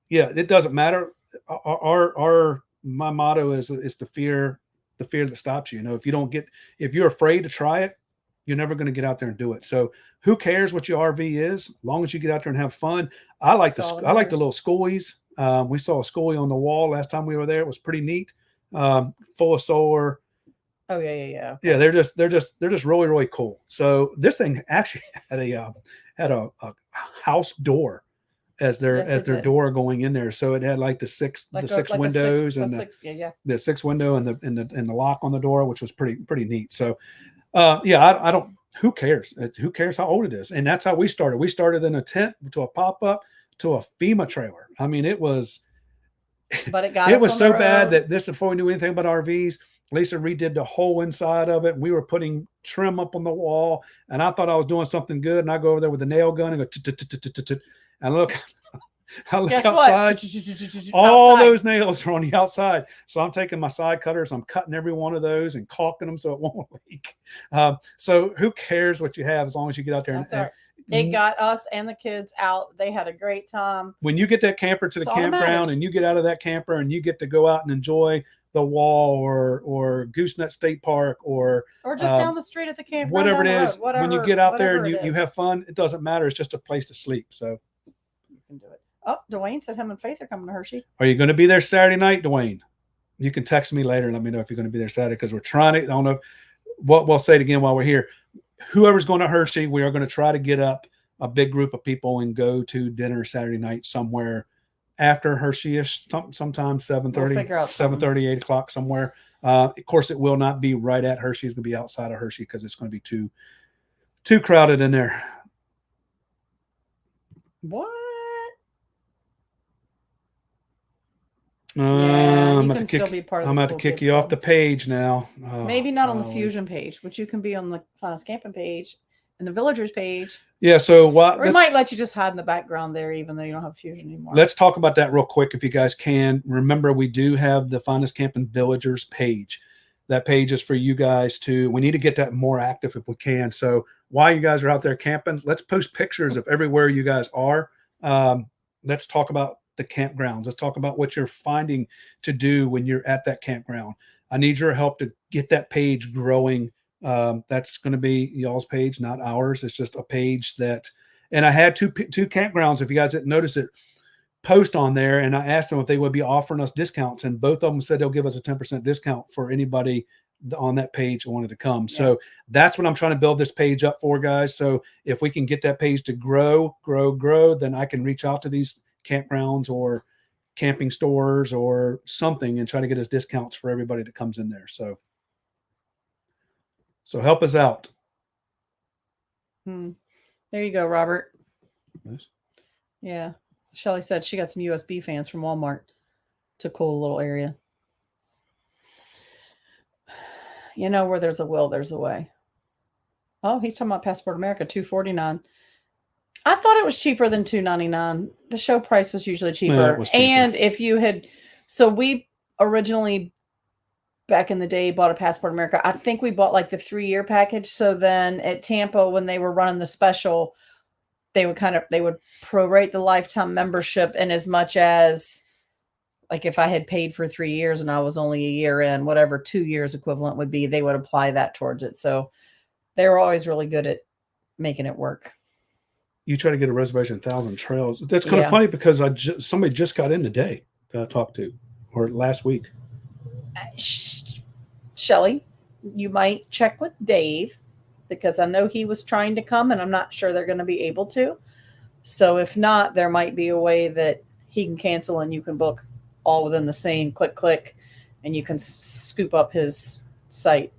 yeah, it doesn't matter. My motto is the fear that stops you. You know, if you're afraid to try it, you're never going to get out there and do it. So who cares what your RV is, as long as you get out there and have fun. I like the little schoolies. We saw a schoolie on the wall last time we were there. It was pretty neat. Full of solar. Oh yeah. Yeah, they're just really, really cool. So this thing actually had a house door as their door going in there. So it had like the six windows and the six window and the lock on the door, which was pretty neat. So I don't. Who cares? Who cares how old it is? And that's how we started. We started in a tent to a pop up to a FEMA trailer. I mean, it was. But it got. It was so bad that before we knew anything about RVs, Lisa redid the whole inside of it. We were putting trim up on the wall, and I thought I was doing something good. And I go over there with the nail gun and go, and look, I look Guess outside. what? All Outside. those nails are on the outside. So I'm taking my side cutters. I'm cutting every one of those and caulking them so it won't leak. So who cares what you have as long as you get out there. That's all right. It got us and the kids out. They had a great time. When you get that camper to the That's all that campground matters. and you get out of that camper and you get to go out and enjoy the wall or Gooseneck State Park or just down the street at the campground. whatever it down the is, road, whatever, when you get out there and whatever it you is. have fun, it doesn't matter. It's just a place to sleep. So You can do it. Oh, Dwayne said him and Faith are coming to Hershey. are you going to be there Saturday night, Dwayne? You can text me later and let me know if you're going to be there Saturday, because we're trying to, I don't know what we'll say it again while we're here. Whoever's going to Hershey, we are going to try to get up a big group of people and go to dinner Saturday night somewhere after Hershey-ish, sometimes 7:30, We'll figure out something. 7:30, 8 o'clock somewhere. Of course, it will not be right at Hershey. It's going to be outside of Hershey because it's going to be too crowded in there. What? I'm you about can to still kick, be part of I'm the about to cool kick kids you off the club. page now. Oh, Maybe not on the golly. Fusion page, but you can be on the Finest Camping page and the Villagers page. Yeah, so Or we might let you just hide in the background there, even though you don't have Fusion anymore. let's talk about that real quick if you guys can. Remember, we do have the Finest Camping Villagers page. That page is for you guys we need to get that more active if we can. So while you guys are out there camping, let's post pictures of everywhere you guys are. Let's talk about the campgrounds. Let's talk about what you're finding to do when you're at that campground. I need your help to get that page growing. That's going to be y'all's page, not ours. It's just a page that, and I had two campgrounds, if you guys didn't notice it, post on there, and I asked them if they would be offering us discounts, and both of them said they'll give us a 10% discount for anybody on that page who wanted to come. Yeah. So that's what I'm trying to build this page up for, guys. So if we can get that page to grow, then I can reach out to these campgrounds or camping stores or something and try to get us discounts for everybody that comes in there. So help us out. There you go, Robert. Nice. Yeah. Shelly said she got some USB fans from Walmart to cool a little area. You know, where there's a will, there's a way. Oh, he's talking about Passport America, $249. I thought it was cheaper than $299. The show price was usually cheaper. Yeah, it was cheaper. And if you had, so we originally back in the day bought a Passport America. I think we bought like the 3-year package. So then at Tampa, when they were running the special, they would prorate the lifetime membership, and as much as like if I had paid for 3 years and I was only a year in, whatever 2 years equivalent would be, they would apply that towards it. So they were always really good at making it work. You try to get a reservation at Thousand Trails. That's kind of funny because somebody just got in today that I talked to, or last week. Shelly, you might check with Dave, because I know he was trying to come and I'm not sure they're going to be able to. So if not, there might be a way that he can cancel and you can book all within the same click, and you can scoop up his site.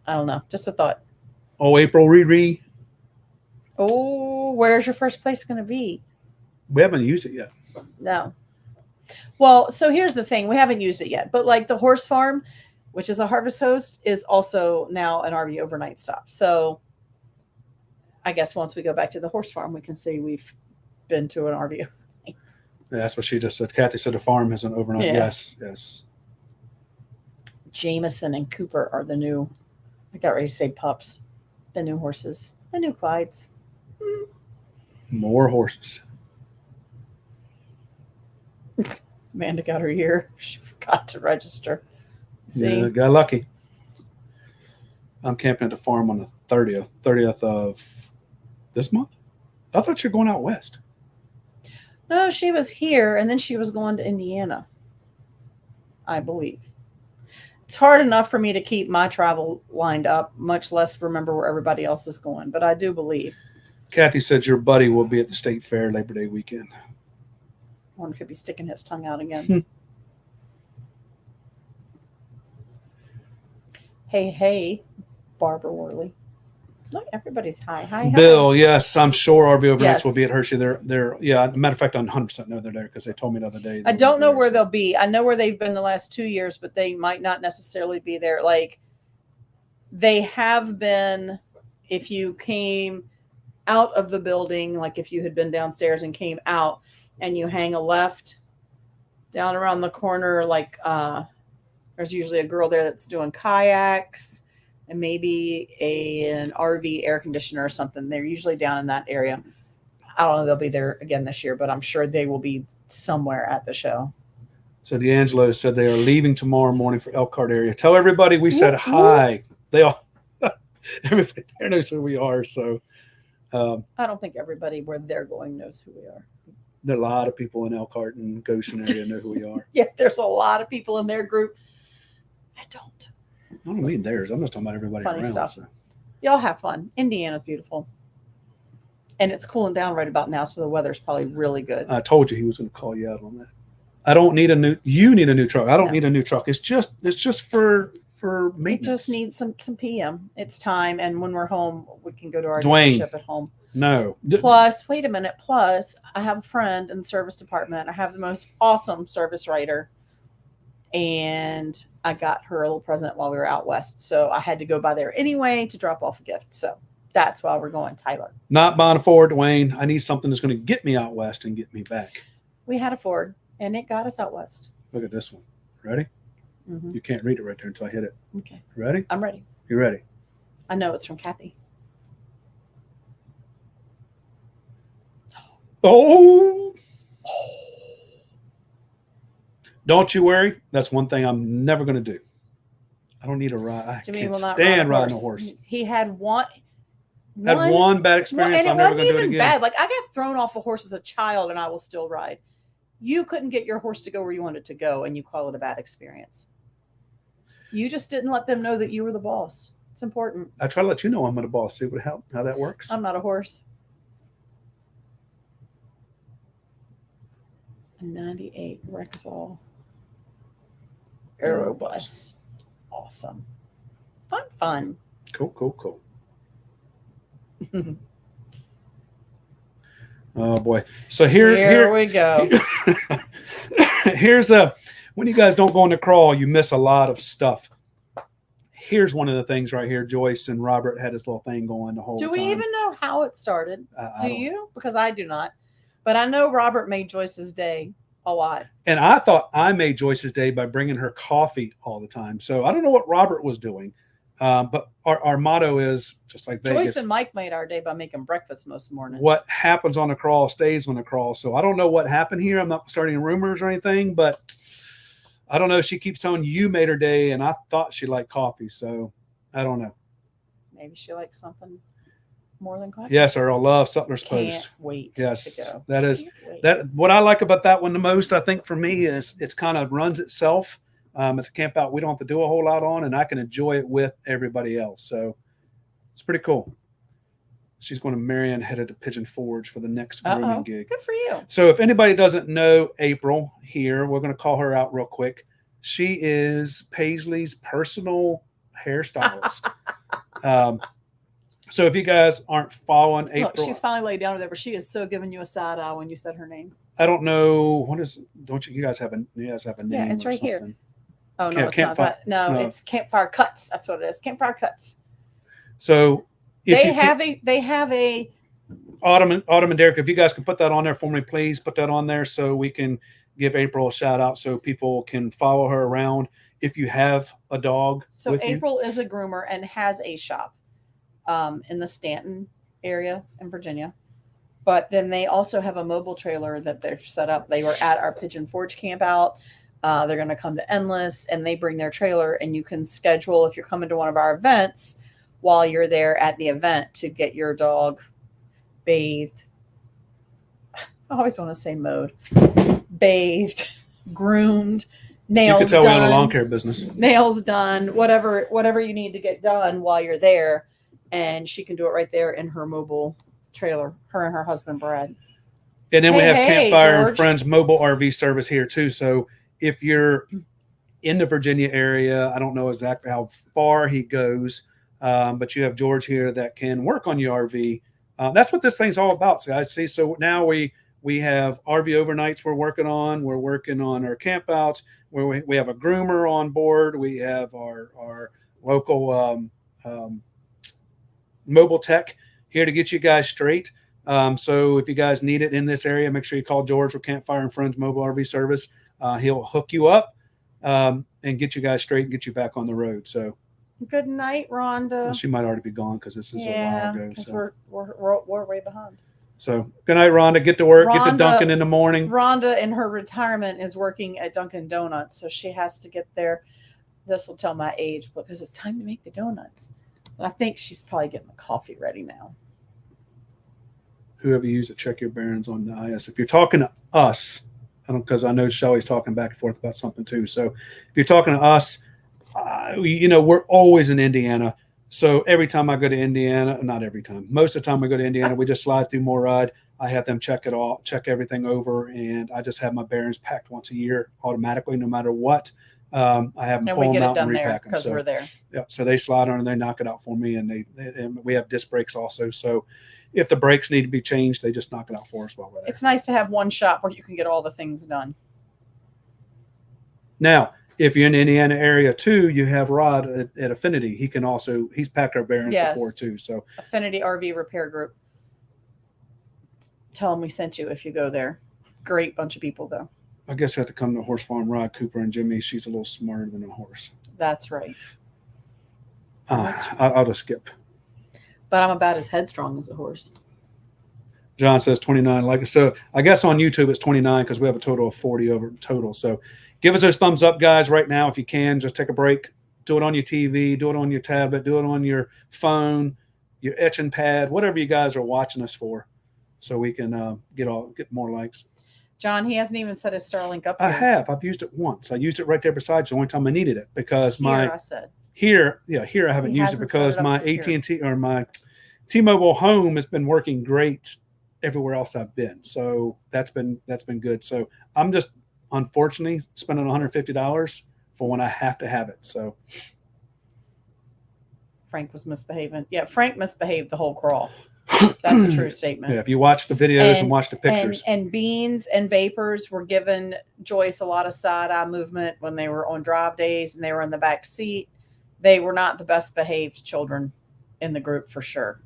I don't know. Just a thought. Oh, April Riri. Oh, where's your first place going to be? We haven't used it yet. No. Well, so here's the thing. We haven't used it yet, but like the horse farm, which is a Harvest Host, is also now an RV overnight stop. So I guess once we go back to the horse farm, we can say we've been to an RV overnight. Yeah, that's what she just said. Kathy said the farm has an overnight. Yeah. Yes. Jameson and Cooper are the new, I got ready to say pups, the new horses, the new Clydes. More horses. Amanda got her year. She forgot to register. See? Yeah, got lucky. I'm camping at the farm on the 30th of this month. I thought you were going out west. No, she was here, and then she was going to Indiana, I believe. It's hard enough for me to keep my travel lined up, much less remember where everybody else is going, but I do believe. Kathy said your buddy will be at the state fair Labor Day weekend. I wonder if he'll be sticking his tongue out again. Hey, Barbara Worley. Look, everybody's high. Hi. Bill, yes, I'm sure RV Overnights Yes. will be at Hershey. They're yeah. Matter of fact, I 100% know they're there because they told me the other day. I don't know where they'll be. I know where they've been the last 2 years, but they might not necessarily be there. Like they have been, if you came out of the building, like if you had been downstairs and came out and you hang a left down around the corner, like there's usually a girl there that's doing kayaks and maybe an RV air conditioner or something. They're usually down in that area. I don't know if they'll be there again this year, but I'm sure they will be somewhere at the show. So D'Angelo said they are leaving tomorrow morning for Elkhart area. Tell everybody we said hi. They all, everybody there knows who we are. So I don't think everybody where they're going knows who we are. there are a lot of people in Elkhart and Goshen area know who we are. Yeah, there's a lot of people in their group that don't. I don't mean theirs. I'm just talking about everybody Funny around. stuff. So. Y'all have fun. Indiana's beautiful. And it's cooling down right about now, so the weather's probably really good. I told you he was going to call you out on that. I don't need a new. You need a new truck. I don't need a new truck. It's just for maintenance. It just needs some PM. It's time, and when we're home, we can go to our Dwayne. dealership at home. No. Plus, wait a minute. Plus, I have a friend in the service department. I have the most awesome service writer, and I got her a little present while we were out west. So I had to go by there anyway to drop off a gift. So that's why we're going, Tyler. Not buying a Ford, Dwayne. I need something that's going to get me out west and get me back. We had a Ford, and it got us out west. Look at this one. Ready? Mm-hmm. You can't read it right there until I hit it. Okay. Ready? I'm ready. You ready? I know it's from Kathy. Oh. Don't you worry. That's one thing I'm never going to do. I don't need a ride. I Jimmy can't will not stand ride riding a horse. He had one Bad experience. and I'm it never wasn't going to do it even again. bad. Like I got thrown off a horse as a child, and I will still ride. You couldn't get your horse to go where you wanted to go, and you call it a bad experience. You just didn't let them know that you were the boss. It's important. I try to let you know I'm going to boss. See what how that works. I'm not a horse. A 98 Rexall Aerobus. Awesome. Fun. Cool. Oh boy. So here we go. Here's when you guys don't go on the crawl, you miss a lot of stuff. Here's one of the things right here. Joyce and Robert had this little thing going the whole time. Do we even know how it started? I Do don't- you? Because I do not. But I know Robert made Joyce's day a lot. And I thought I made Joyce's day by bringing her coffee all the time. So I don't know what Robert was doing. But our motto is just like Vegas. Joyce and Mike made our day by making breakfast most mornings. What happens on the crawl stays on the crawl. So I don't know what happened here. I'm not starting rumors or anything, but I don't know. She keeps telling you made her day, and I thought she liked coffee. So I don't know. Maybe she likes something more than coffee. Yes, Earl, love Sutler's Can't Post. wait Yes, to go. that is Can't wait. that. What I like about that one the most, I think, for me is it's kind of runs itself. It's a camp out we don't have to do a whole lot on, and I can enjoy it with everybody else. So it's pretty cool. She's going to Marion, headed to Pigeon Forge for the next grooming gig. Good for you. So if anybody doesn't know April here, we're going to call her out real quick. She is Paisley's personal hairstylist. So if you guys aren't following April, Look, she's finally laid down there, but she is so giving you a side eye when you said her name. I don't know what is. Don't you guys have a name? Yeah, it's or right here. something? Oh no, it's not that. No, it's Campfire Cuts. That's what it is. Campfire Cuts. So if They have a Autumn and Derek, if you guys can put that on there for me, please put that on there so we can give April a shout out so people can follow her around. If you have a dog, So with April is a groomer and has a shop in the Stanton area in Virginia. But then they also have a mobile trailer that they've set up. They were at our Pigeon Forge camp out. They're going to come to Endless, and they bring their trailer, and you can schedule if you're coming to one of our events while you're there at the event to get your dog bathed. I always want to say mowed. Bathed, groomed, nails you can tell done. we're in the lawn care business. Nails done, whatever you need to get done while you're there, and she can do it right there in her mobile trailer. Her and her husband Brad. And then we have Hey, Campfire George. and Friends mobile RV service here too. So if you're in the Virginia area, I don't know exactly how far he goes, but you have George here that can work on your RV. That's what this thing's all about, guys. See, so now we have RV overnights we're working on. We're working on our campouts where we have a groomer on board. We have our local mobile tech here to get you guys straight. So if you guys need it in this area, make sure you call George with Campfire and Friends Mobile RV Service. He'll hook you up and get you guys straight and get you back on the road. So good night, Rhonda. well, she might already be gone because this is a while ago. So we're way behind. So good night, Rhonda. Get to work. Get to Dunkin' in the morning. Rhonda, in her retirement, is working at Dunkin' Donuts, so she has to get there. This will tell my age because it's time to make the donuts. And I think she's probably getting the coffee ready now. Whoever you use it, check your bearings on the IS. If you're talking to us, because I know Shelly's talking back and forth about something too. So if you're talking to us, we're always in Indiana. So every time I go to Indiana, not every time, most of the time I go to Indiana, we just slide through Morad. I have them check it all, check everything over, and I just have my bearings packed once a year automatically, no matter what. I have them pull them out and repack them. Because we're there. Yeah, so they slide on and they knock it out for me, and and we have disc brakes also. So if the brakes need to be changed, they just knock it out for us while we're there. It's nice to have one shop where you can get all the things done. Now, if you're in the Indiana area too, you have Rod at Affinity. He's packed our bearings before too. So Affinity RV Repair Group. Tell them we sent you if you go there. Great bunch of people though. I guess you have to come to Horse Farm. Rod, Cooper, and Jimmy. She's a little smarter than a horse. That's right. I'll just skip. But I'm about as headstrong as a horse. John says 29. So I guess on YouTube it's 29 because we have a total of 40 over total. So give us those thumbs up, guys, right now if you can. Just take a break. Do it on your TV. Do it on your tablet. Do it on your phone, your etching pad, whatever you guys are watching us for, so we can get more likes. John, he hasn't even set his Starlink up here. I have. I've used it once. I used it right there beside you the only time I needed it because here I haven't used it because my AT&T or my T-Mobile home has been working great everywhere else I've been. So that's been good. So I'm just unfortunately spending $150 for when I have to have it. So Frank was misbehaving. Yeah, Frank misbehaved the whole crawl. That's a true statement. Yeah, if you watch the videos and watch the pictures. And Beans and Vapors were giving Joyce a lot of side-eye movement when they were on drive days and they were in the back seat. They were not the best behaved children in the group for sure.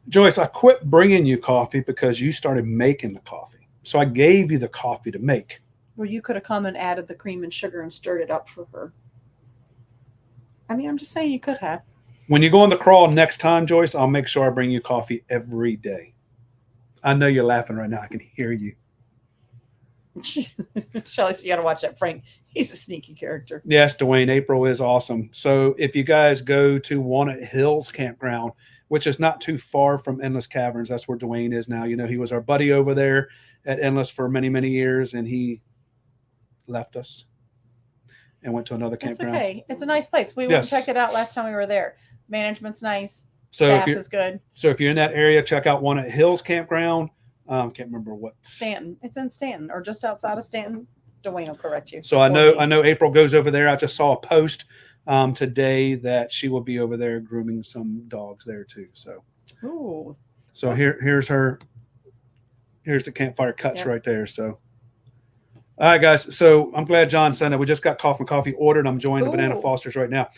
Joyce, I quit bringing you coffee because you started making the coffee. So I gave you the coffee to make. Well, you could have come and added the cream and sugar and stirred it up for her. I mean, I'm just saying you could have. When you go on the crawl next time, Joyce, I'll make sure I bring you coffee every day. I know you're laughing right now. I can hear you. Shelly, you got to watch that. Frank, he's a sneaky character. Yes, Dwayne, April is awesome. So if you guys go to Walnut Hills Campground, which is not too far from Endless Caverns, that's where Dwayne is now. You know, he was our buddy over there at Endless for many, many years, and he left us and went to another campground. It's okay. It's a nice place. We went to check it out last time we were there. Management's nice. So Staff is good. So if you're in that area, check out Walnut Hills Campground. Can't remember what. Stanton. It's in Stanton or just outside of Stanton. Dwayne will correct you. So I know April goes over there. I just saw a post today that she will be over there grooming some dogs there too. So, ooh. So here's the campfire cuts right there. So, all right, guys. So I'm glad John sent it. We just got Coffee ordered. I'm enjoying the Banana Fosters right now.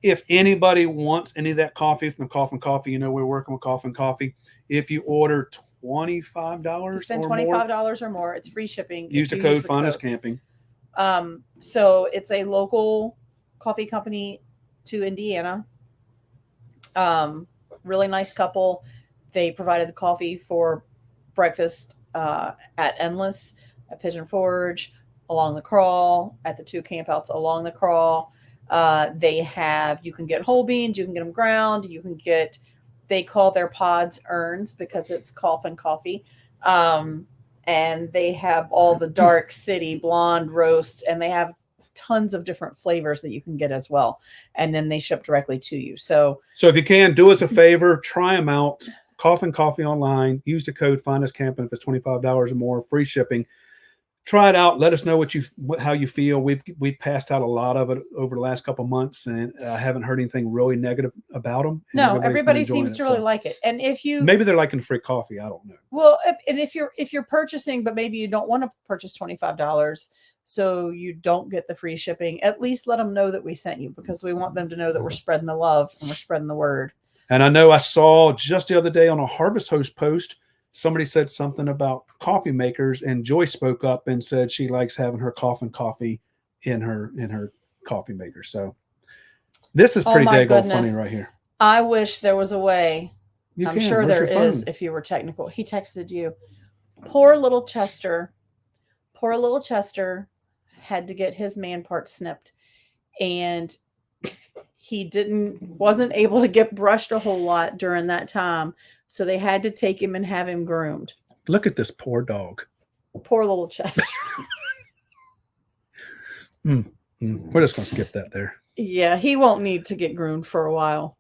If anybody wants any of that coffee from Coffee, you know we're working with Coffee. If you order $25, spend $25 or more, it's free shipping. Use the code Finest Camping. So it's a local coffee company to Indiana. Really nice couple. They provided the coffee for breakfast at Endless, at Pigeon Forge, along the crawl, at the 2 campouts along the crawl. You can get whole beans, you can get them ground, they call their pods urns because it's coffee. And they have all the dark city blonde roasts, and they have tons of different flavors that you can get as well. And then they ship directly to you. So if you can, do us a favor, try them out. Coffee online. Use the code Finest Camping if it's $25 or more, free shipping. try it out. Let us know how you feel. We've passed out a lot of it over the last couple of months, and I haven't heard anything really negative about them. No, everybody seems to really like it. And if you maybe they're liking free coffee, I don't know. Well, and if you're purchasing, but maybe you don't want to purchase $25, so you don't get the free shipping, at least let them know that we sent you, because we want them to know that we're spreading the love and we're spreading the word. And I know I saw just the other day on a Harvest Host post, somebody said something about coffee makers, and Joy spoke up and said she likes having her coffee in her coffee maker. So this is pretty daggone funny right here. I wish there was a way. I'm sure Where's there is if you were technical. He texted you. Poor little Chester had to get his man part snipped, and he wasn't able to get brushed a whole lot during that time. So they had to take him and have him groomed. Look at this poor dog. Poor little Chester. We're just going to skip that there. Yeah, he won't need to get groomed for a while.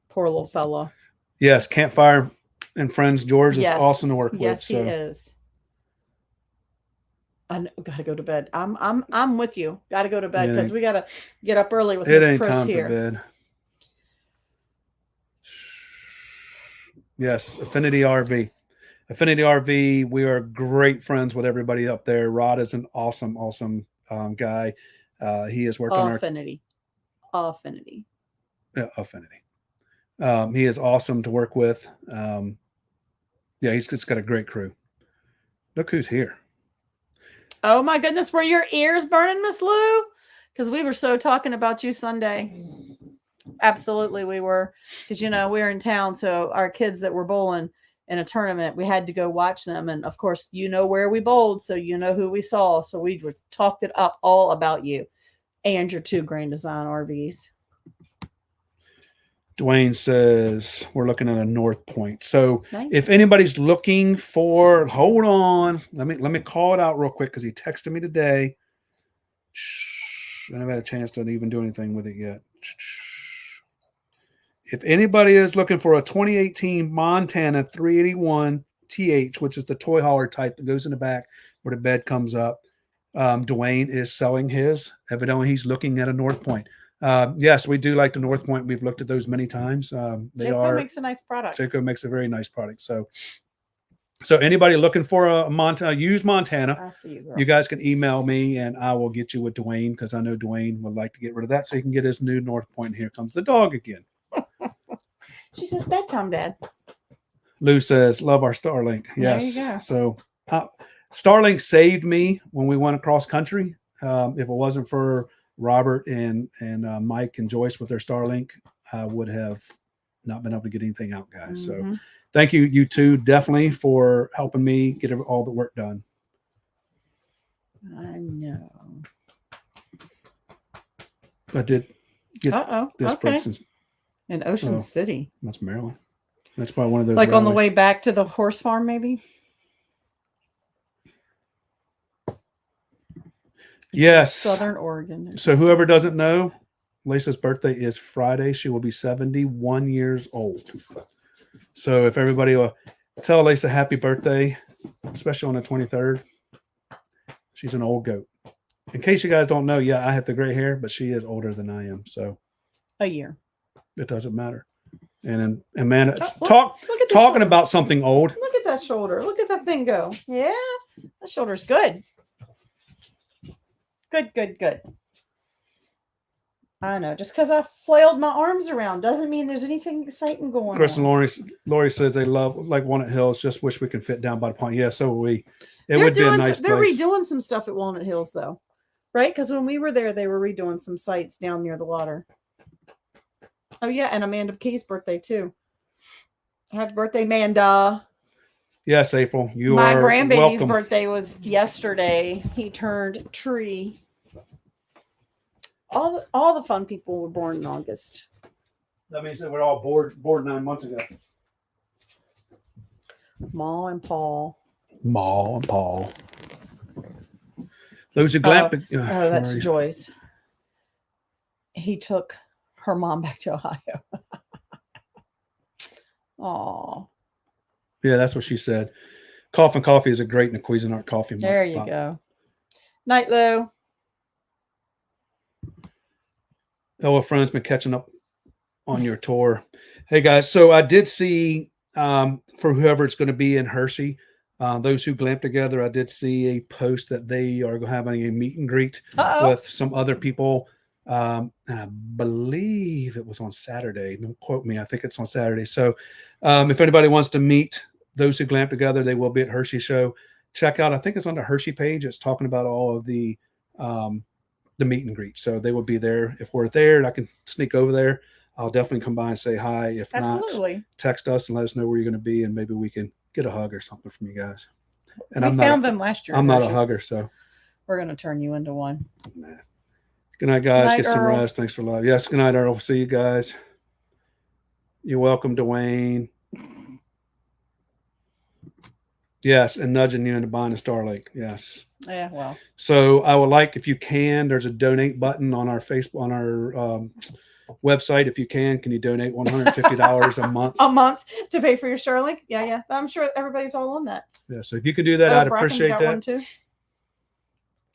Poor little fellow. Yes, Campfire and Friends George is awesome to work with. Yes, he is. I gotta go to bed. I'm with you. Gotta go to bed because we gotta get up early with Miss Chris here. Bed. Yes, Affinity RV. We are great friends with everybody up there. Rod is an awesome guy. He has worked on our Affinity. Yeah, Affinity. He is awesome to work with. He's just got a great crew. Look who's here. Oh my goodness, were your ears burning, Miss Lou? Because we were so talking about you Sunday. Absolutely, we were. Because we were in town, so our kids that were bowling in a tournament, we had to go watch them. And of course, where we bowled, so who we saw. So we talked it up all about you and your 2 Grand Design RVs. Dwayne says we're looking at a North Point. So nice. If anybody's looking for, hold on, let me call it out real quick because he texted me today. I haven't had a chance to even do anything with it yet. If anybody is looking for a 2018 Montana 381 TH, which is the toy hauler type that goes in the back where the bed comes up, Dwayne is selling his. Evidently, he's looking at a North Point. Yes, we do like the North Point. We've looked at those many times. Jayco makes a nice product. Jayco makes a very nice product. So anybody looking for a used Montana, I see you, girl. You guys can email me and I will get you with Dwayne because I know Dwayne would like to get rid of that so he can get his new North Point. Here comes the dog again. She says bedtime, Dad. Lou says, love our Starlink. Yes. There you go. So Starlink saved me when we went across country. If it wasn't for Robert and Mike and Joyce with their Starlink, I would have not been able to get anything out, guys. So thank you two, definitely, for helping me get all the work done. I know. I did get this okay. person. In Ocean City. That's Maryland. That's probably one of those. Like rallies. On the way back to the horse farm, maybe? Yes. Southern Oregon. So whoever doesn't know, Lisa's birthday is Friday. She will be 71 years old. So if everybody will tell Lisa happy birthday, especially on the 23rd. She's an old goat. In case you guys don't know, I have the gray hair, but she is older than I am. So a year. It doesn't matter. And man, it's look at talking about something old. Look at that shoulder. Look at that thing go. Yeah, that shoulder's good. Good. I know. Just because I flailed my arms around doesn't mean there's anything exciting going Chris on. and Lori says they love Walnut Hills. Just wish we could fit down by the pond. Yeah, so we. It would be a nice place. They're redoing some stuff at Walnut Hills, though, right? Because when we were there, they were redoing some sites down near the water. Oh, yeah, and Amanda Key's birthday, too. Happy birthday, Amanda. Yes, April. My grandbaby's birthday was yesterday. He turned tree. All the fun people were born in August. That means that we're all bored 9 months ago. Ma and Paul. Those are glad. That's Joyce. He took her mom back to Ohio. Oh. Yeah, that's what she said. Coffee is a great Cuisinart coffee. There you go. Night, Lou. Hello, friends. Been catching up on your tour. Hey, guys. So I did see for whoever it's going to be in Hershey, those who glamp together, I did see a post that they are having a meet and greet with some other people. And I believe it was on Saturday. Don't quote me. I think it's on Saturday. So if anybody wants to meet those who glamp together, they will be at Hershey show. Check out, I think it's on the Hershey page. It's talking about all of the meet and greet. So they will be there. If we're there and I can sneak over there, I'll definitely come by and say hi. If not, text us and let us know where you're going to be, and maybe we can get a hug or something from you guys. And we found them last year. I'm not a hugger, so we're going to turn you into one. Nah. Good night, guys. Night, get some Earl. rest. Thanks for love. Yes, good night, Earl. See you guys. You're welcome, Dwayne. Yes, and nudging you into buying a Starlink. Yes. Yeah, well. So I would like, if you can, there's a donate button on our Facebook, on our website. If you can you donate $150 a month? A month to pay for your Starlink? Yeah. I'm sure everybody's all on that. Yeah. So if you could do that, I'd appreciate that. One too.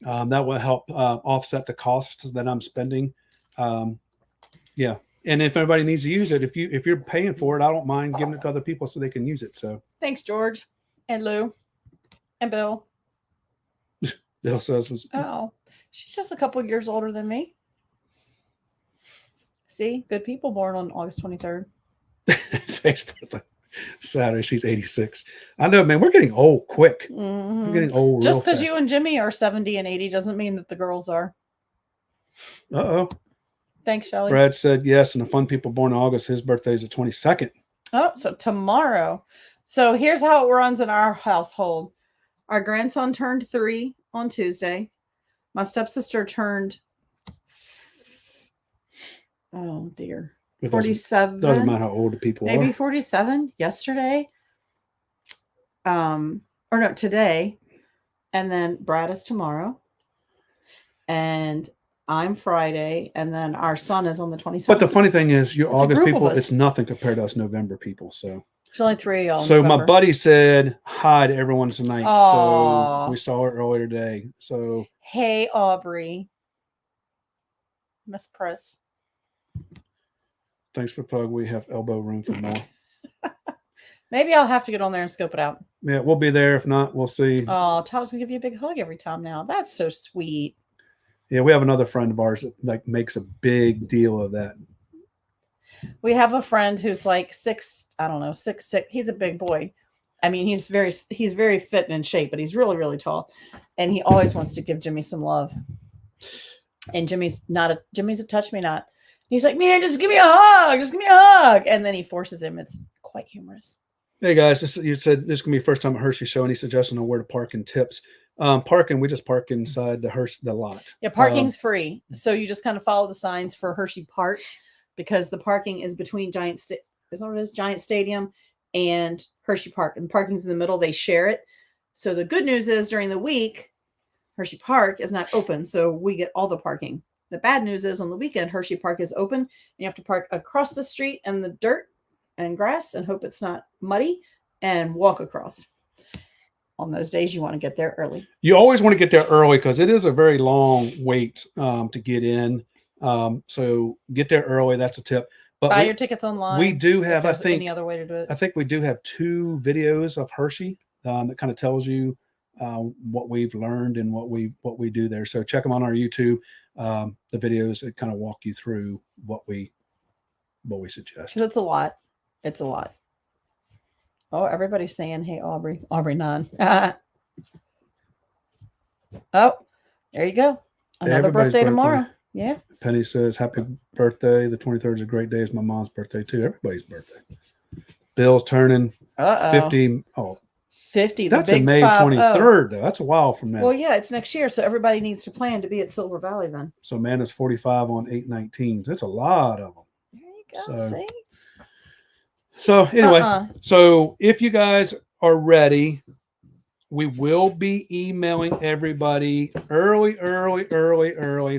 That will help offset the costs that I'm spending. Yeah. And if anybody needs to use it, if you're paying for it, I don't mind giving it to other people so they can use it. So thanks, George and Lou and Bill. Bill says, "Oh, she's just a couple years older than me." See, good people born on August 23rd. Thanks, birthday. Saturday, she's 86. I know, man. We're getting old quick. Mm-hmm. We're getting old. Just because you and Jimmy are 70 and 80 doesn't mean that the girls are. Uh-oh. Thanks, Shelly. Brad said yes, and the fun people born in August, his birthday is the 22nd. Oh, so tomorrow. So here's how it runs in our household. Our grandson turned 3 on Tuesday. My stepsister turned, oh dear, 47. Doesn't matter how old the people are. Maybe 47 yesterday. Or no, today. And then Brad is tomorrow. And I'm Friday, and then our son is on the 27th. But the funny thing is, your August people, it's nothing compared to us November people. So there's only 3 of y'all. So my buddy said hi to everyone tonight. Aww. So we saw her earlier today. So hey, Aubrey, Miss Press. Thanks for plug. We have elbow room for more. Maybe I'll have to get on there and scope it out. Yeah, we'll be there. If not, we'll see. Oh, Tyler's gonna give you a big hug every time now. That's so sweet. Yeah, we have another friend of ours that like makes a big deal of that. We have a friend who's like 6'6". He's a big boy. I mean, he's very fit and in shape, but he's really, really tall. And he always wants to give Jimmy some love. And Jimmy's a touch me not. He's like, man, just give me a hug. Just give me a hug. And then he forces him. It's quite humorous. Hey guys, you said this is gonna be your first time at Hershey show. Any suggestion on where to park and tips? Parking, we just park inside the lot. Yeah, parking's free. So you just kind of follow the signs for Hershey Park, because the parking is between Giant Stadium and Hershey Park, and parking's in the middle. They share it. So the good news is during the week, Hershey Park is not open, so we get all the parking. The bad news is on the weekend, Hershey Park is open, and you have to park across the street in the dirt and grass and hope it's not muddy and walk across. On those days, you want to get there early. You always want to get there early because it is a very long wait to get in. So get there early. That's a tip. But buy your tickets online. We do have, I think, any other way to do it. I think we do have 2 videos of Hershey that kind of tells you what we've learned and what we do there. So check them on our YouTube. The videos that kind of walk you through what we suggest. It's a lot. It's a lot. Oh, everybody's saying, hey, Aubrey. Aubrey none. Oh, there you go. Another birthday tomorrow. Yeah. Penny says, happy birthday. The 23rd is a great day. It's my mom's birthday, too. Everybody's birthday. Bill's turning 50. Oh, 50. That's a May 23rd, though. That's a while from now. Well, yeah, it's next year, so everybody needs to plan to be at Silver Valley then. So Amanda's 45 on 8/19. That's a lot of them. There you go. See? So anyway, so if you guys are ready, we will be emailing everybody early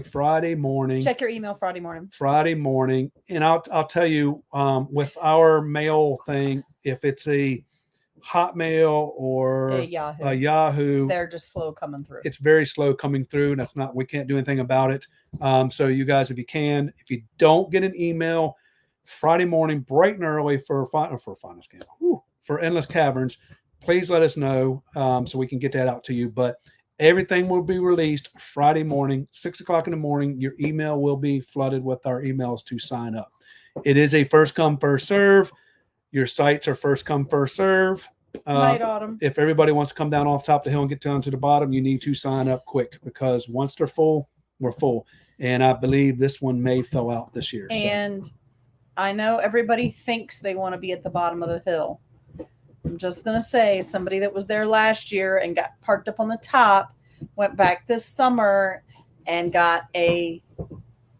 Friday morning. Check your email Friday morning. And I'll tell you, with our mail thing, if it's a Hotmail or Yahoo. Yahoo, They're just slow coming through. it's very slow coming through. And we can't do anything about it. So you guys, if you don't get an email Friday morning, bright and early for Finest Camp, for Endless Caverns, please let us know so we can get that out to you. But everything will be released Friday morning, 6 o'clock in the morning. Your email will be flooded with our emails to sign up. It is a first come, first serve. Your sites are first come, first serve. Night Autumn. If everybody wants to come down off top of the hill and get down to the bottom, you need to sign up quick, because once they're full, we're full. And I believe this one may fill out this year. And I know everybody thinks they want to be at the bottom of the hill. I'm just going to say, somebody that was there last year and got parked up on the top went back this summer and got a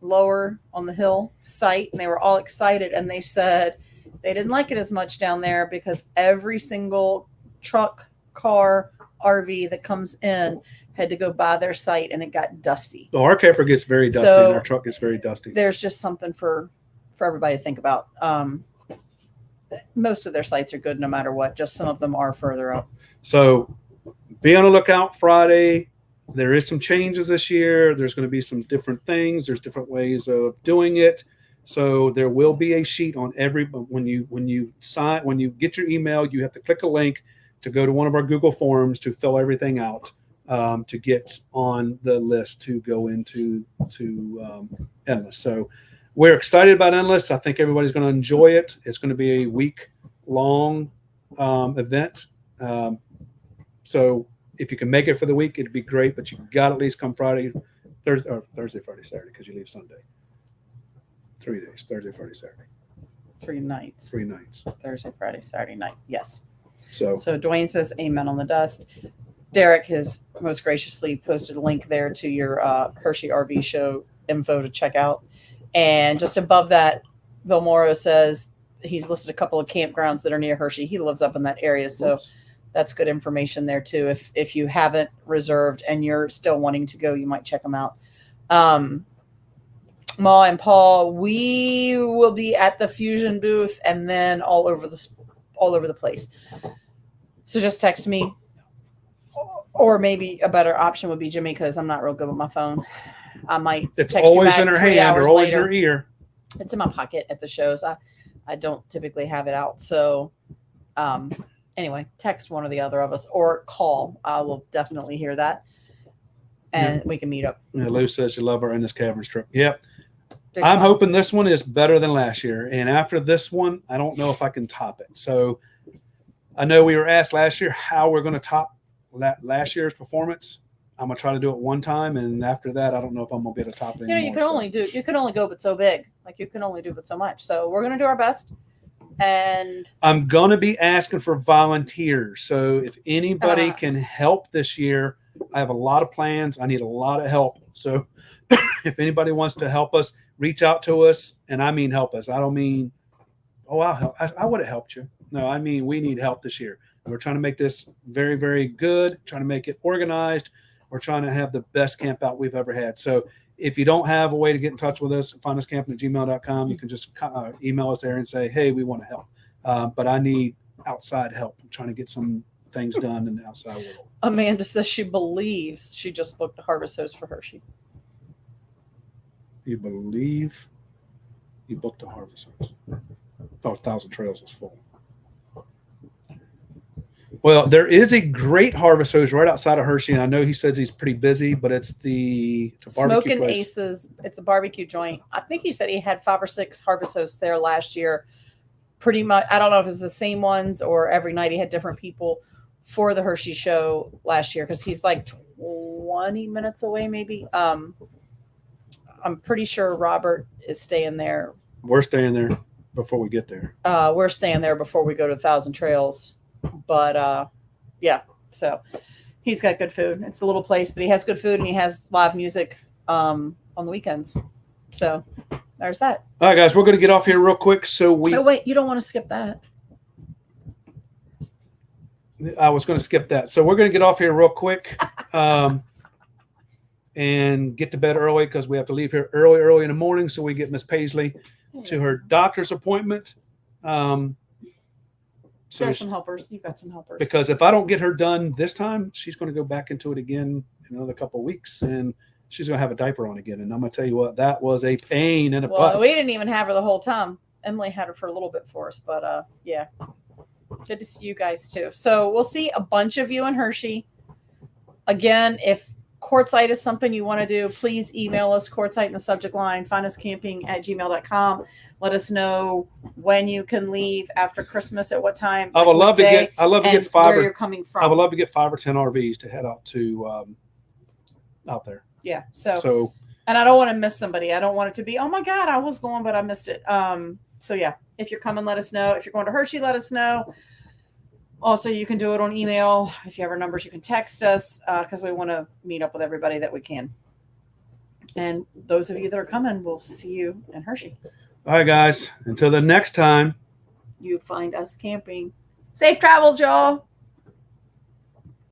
lower on the hill site, and they were all excited, and they said they didn't like it as much down there because every single truck, car, RV that comes in had to go by their site, and it got dusty. So our camper gets very dusty, and our truck gets very dusty. There's just something for everybody to think about. Most of their sites are good no matter what. Just some of them are further up. So be on the lookout Friday. There is some changes this year. There's going to be some different things. There's different ways of doing it. So there will be a sheet on when you get your email, you have to click a link to go to one of our Google forms to fill everything out to get on the list to go into Endless. So we're excited about Endless. I think everybody's going to enjoy it. It's going to be a week-long event. So if you can make it for the week, it'd be great. But you got to at least come Thursday, Friday, Saturday, because you leave Sunday. 3 days: Thursday, Friday, Saturday. 3 nights. 3 nights. Thursday, Friday, Saturday night. Yes. So Dwayne says, "Amen on the dust." Derek has most graciously posted a link there to your Hershey RV show info to check out. And just above that, Bill Morrow says he's listed a couple of campgrounds that are near Hershey. He lives up in that area, so that's good information there too. If you haven't reserved and you're still wanting to go, you might check them out. Ma and Paul, we will be at the Fusion booth and then all over the place. So just text me, or maybe a better option would be Jimmy, because I'm not real good with my phone. I might it's text always you in back her 3 hand hours or always later. in her ear. It's in my pocket at the shows. I don't typically have it out. So anyway, text one or the other of us or call. I will definitely hear that. And we can meet up. Yeah, Lou says you love our Endless Caverns trip. Yep. I'm hoping this one is better than last year. And after this one, I don't know if I can top it. So I know we were asked last year how we're going to top last year's performance. I'm going to try to do it one time. And after that, I don't know if I'm going to be able to top it anymore. You can only go but so big. Like, you can only do but so much. So we're going to do our best. And I'm going to be asking for volunteers. So if anybody can help this year, I have a lot of plans. I need a lot of help. So if anybody wants to help us, reach out to us. And I mean help us. I don't mean, I'll help. I would have helped you. No, I mean we need help this year. We're trying to make this very, very good, trying to make it organized. We're trying to have the best camp out we've ever had. So if you don't have a way to get in touch with us, finduscamping@gmail.com. You can just email us there and say, hey, we want to help. But I need outside help. I'm trying to get some things done in the outside world. Amanda says she believes she just booked a harvest hose for Hershey. You believe you booked a harvest hose? Oh, 1,000 Trails is full. Well, there is a great harvest hose right outside of Hershey. And I know he says he's pretty busy, but it's a barbecue Smoking place. Aces. It's a barbecue joint. I think he said he had 5 or 6 harvest hoses there last year. Pretty much. I don't know if it's the same ones or every night he had different people for the Hershey show last year, because he's like 20 minutes away, maybe. I'm pretty sure Robert is staying there. We're staying there before we get there. We're staying there before we go to 1,000 Trails. But yeah, so he's got good food. It's a little place, but he has good food and he has live music on the weekends. So there's that. All right, guys, we're going to get off here real quick. So Oh, wait, you don't want to skip that. I was going to skip that. So we're going to get off here real quick and get to bed early, because we have to leave here early in the morning. So we get Miss Paisley to her doctor's appointment. So There's some helpers. You've got some helpers. because if I don't get her done this time, she's going to go back into it again in another couple of weeks, and she's going to have a diaper on again. And I'm going to tell you what, that was a pain in the Well, butt. we didn't even have her the whole time. Emily had her for a little bit for us, but yeah. Good to see you guys too. So we'll see a bunch of you in Hershey. Again, if Quartzsite is something you want to do, please email us, Quartzsite in the subject line, finduscamping@gmail.com. Let us know when you can leave after Christmas, at what time. I would love to get. I love to and get five. where Or, you're coming from. I would love to get 5 or 10 RVs to head out to out there. Yeah. So So and I don't want to miss somebody. I don't want it to be, oh my God, I was going, but I missed it. So yeah, if you're coming, let us know. If you're going to Hershey, let us know. Also, you can do it on email. If you have our numbers, you can text us because we want to meet up with everybody that we can. And those of you that are coming, we'll see you in Hershey. all right, guys. Until the next time. You find us camping. Safe travels, y'all.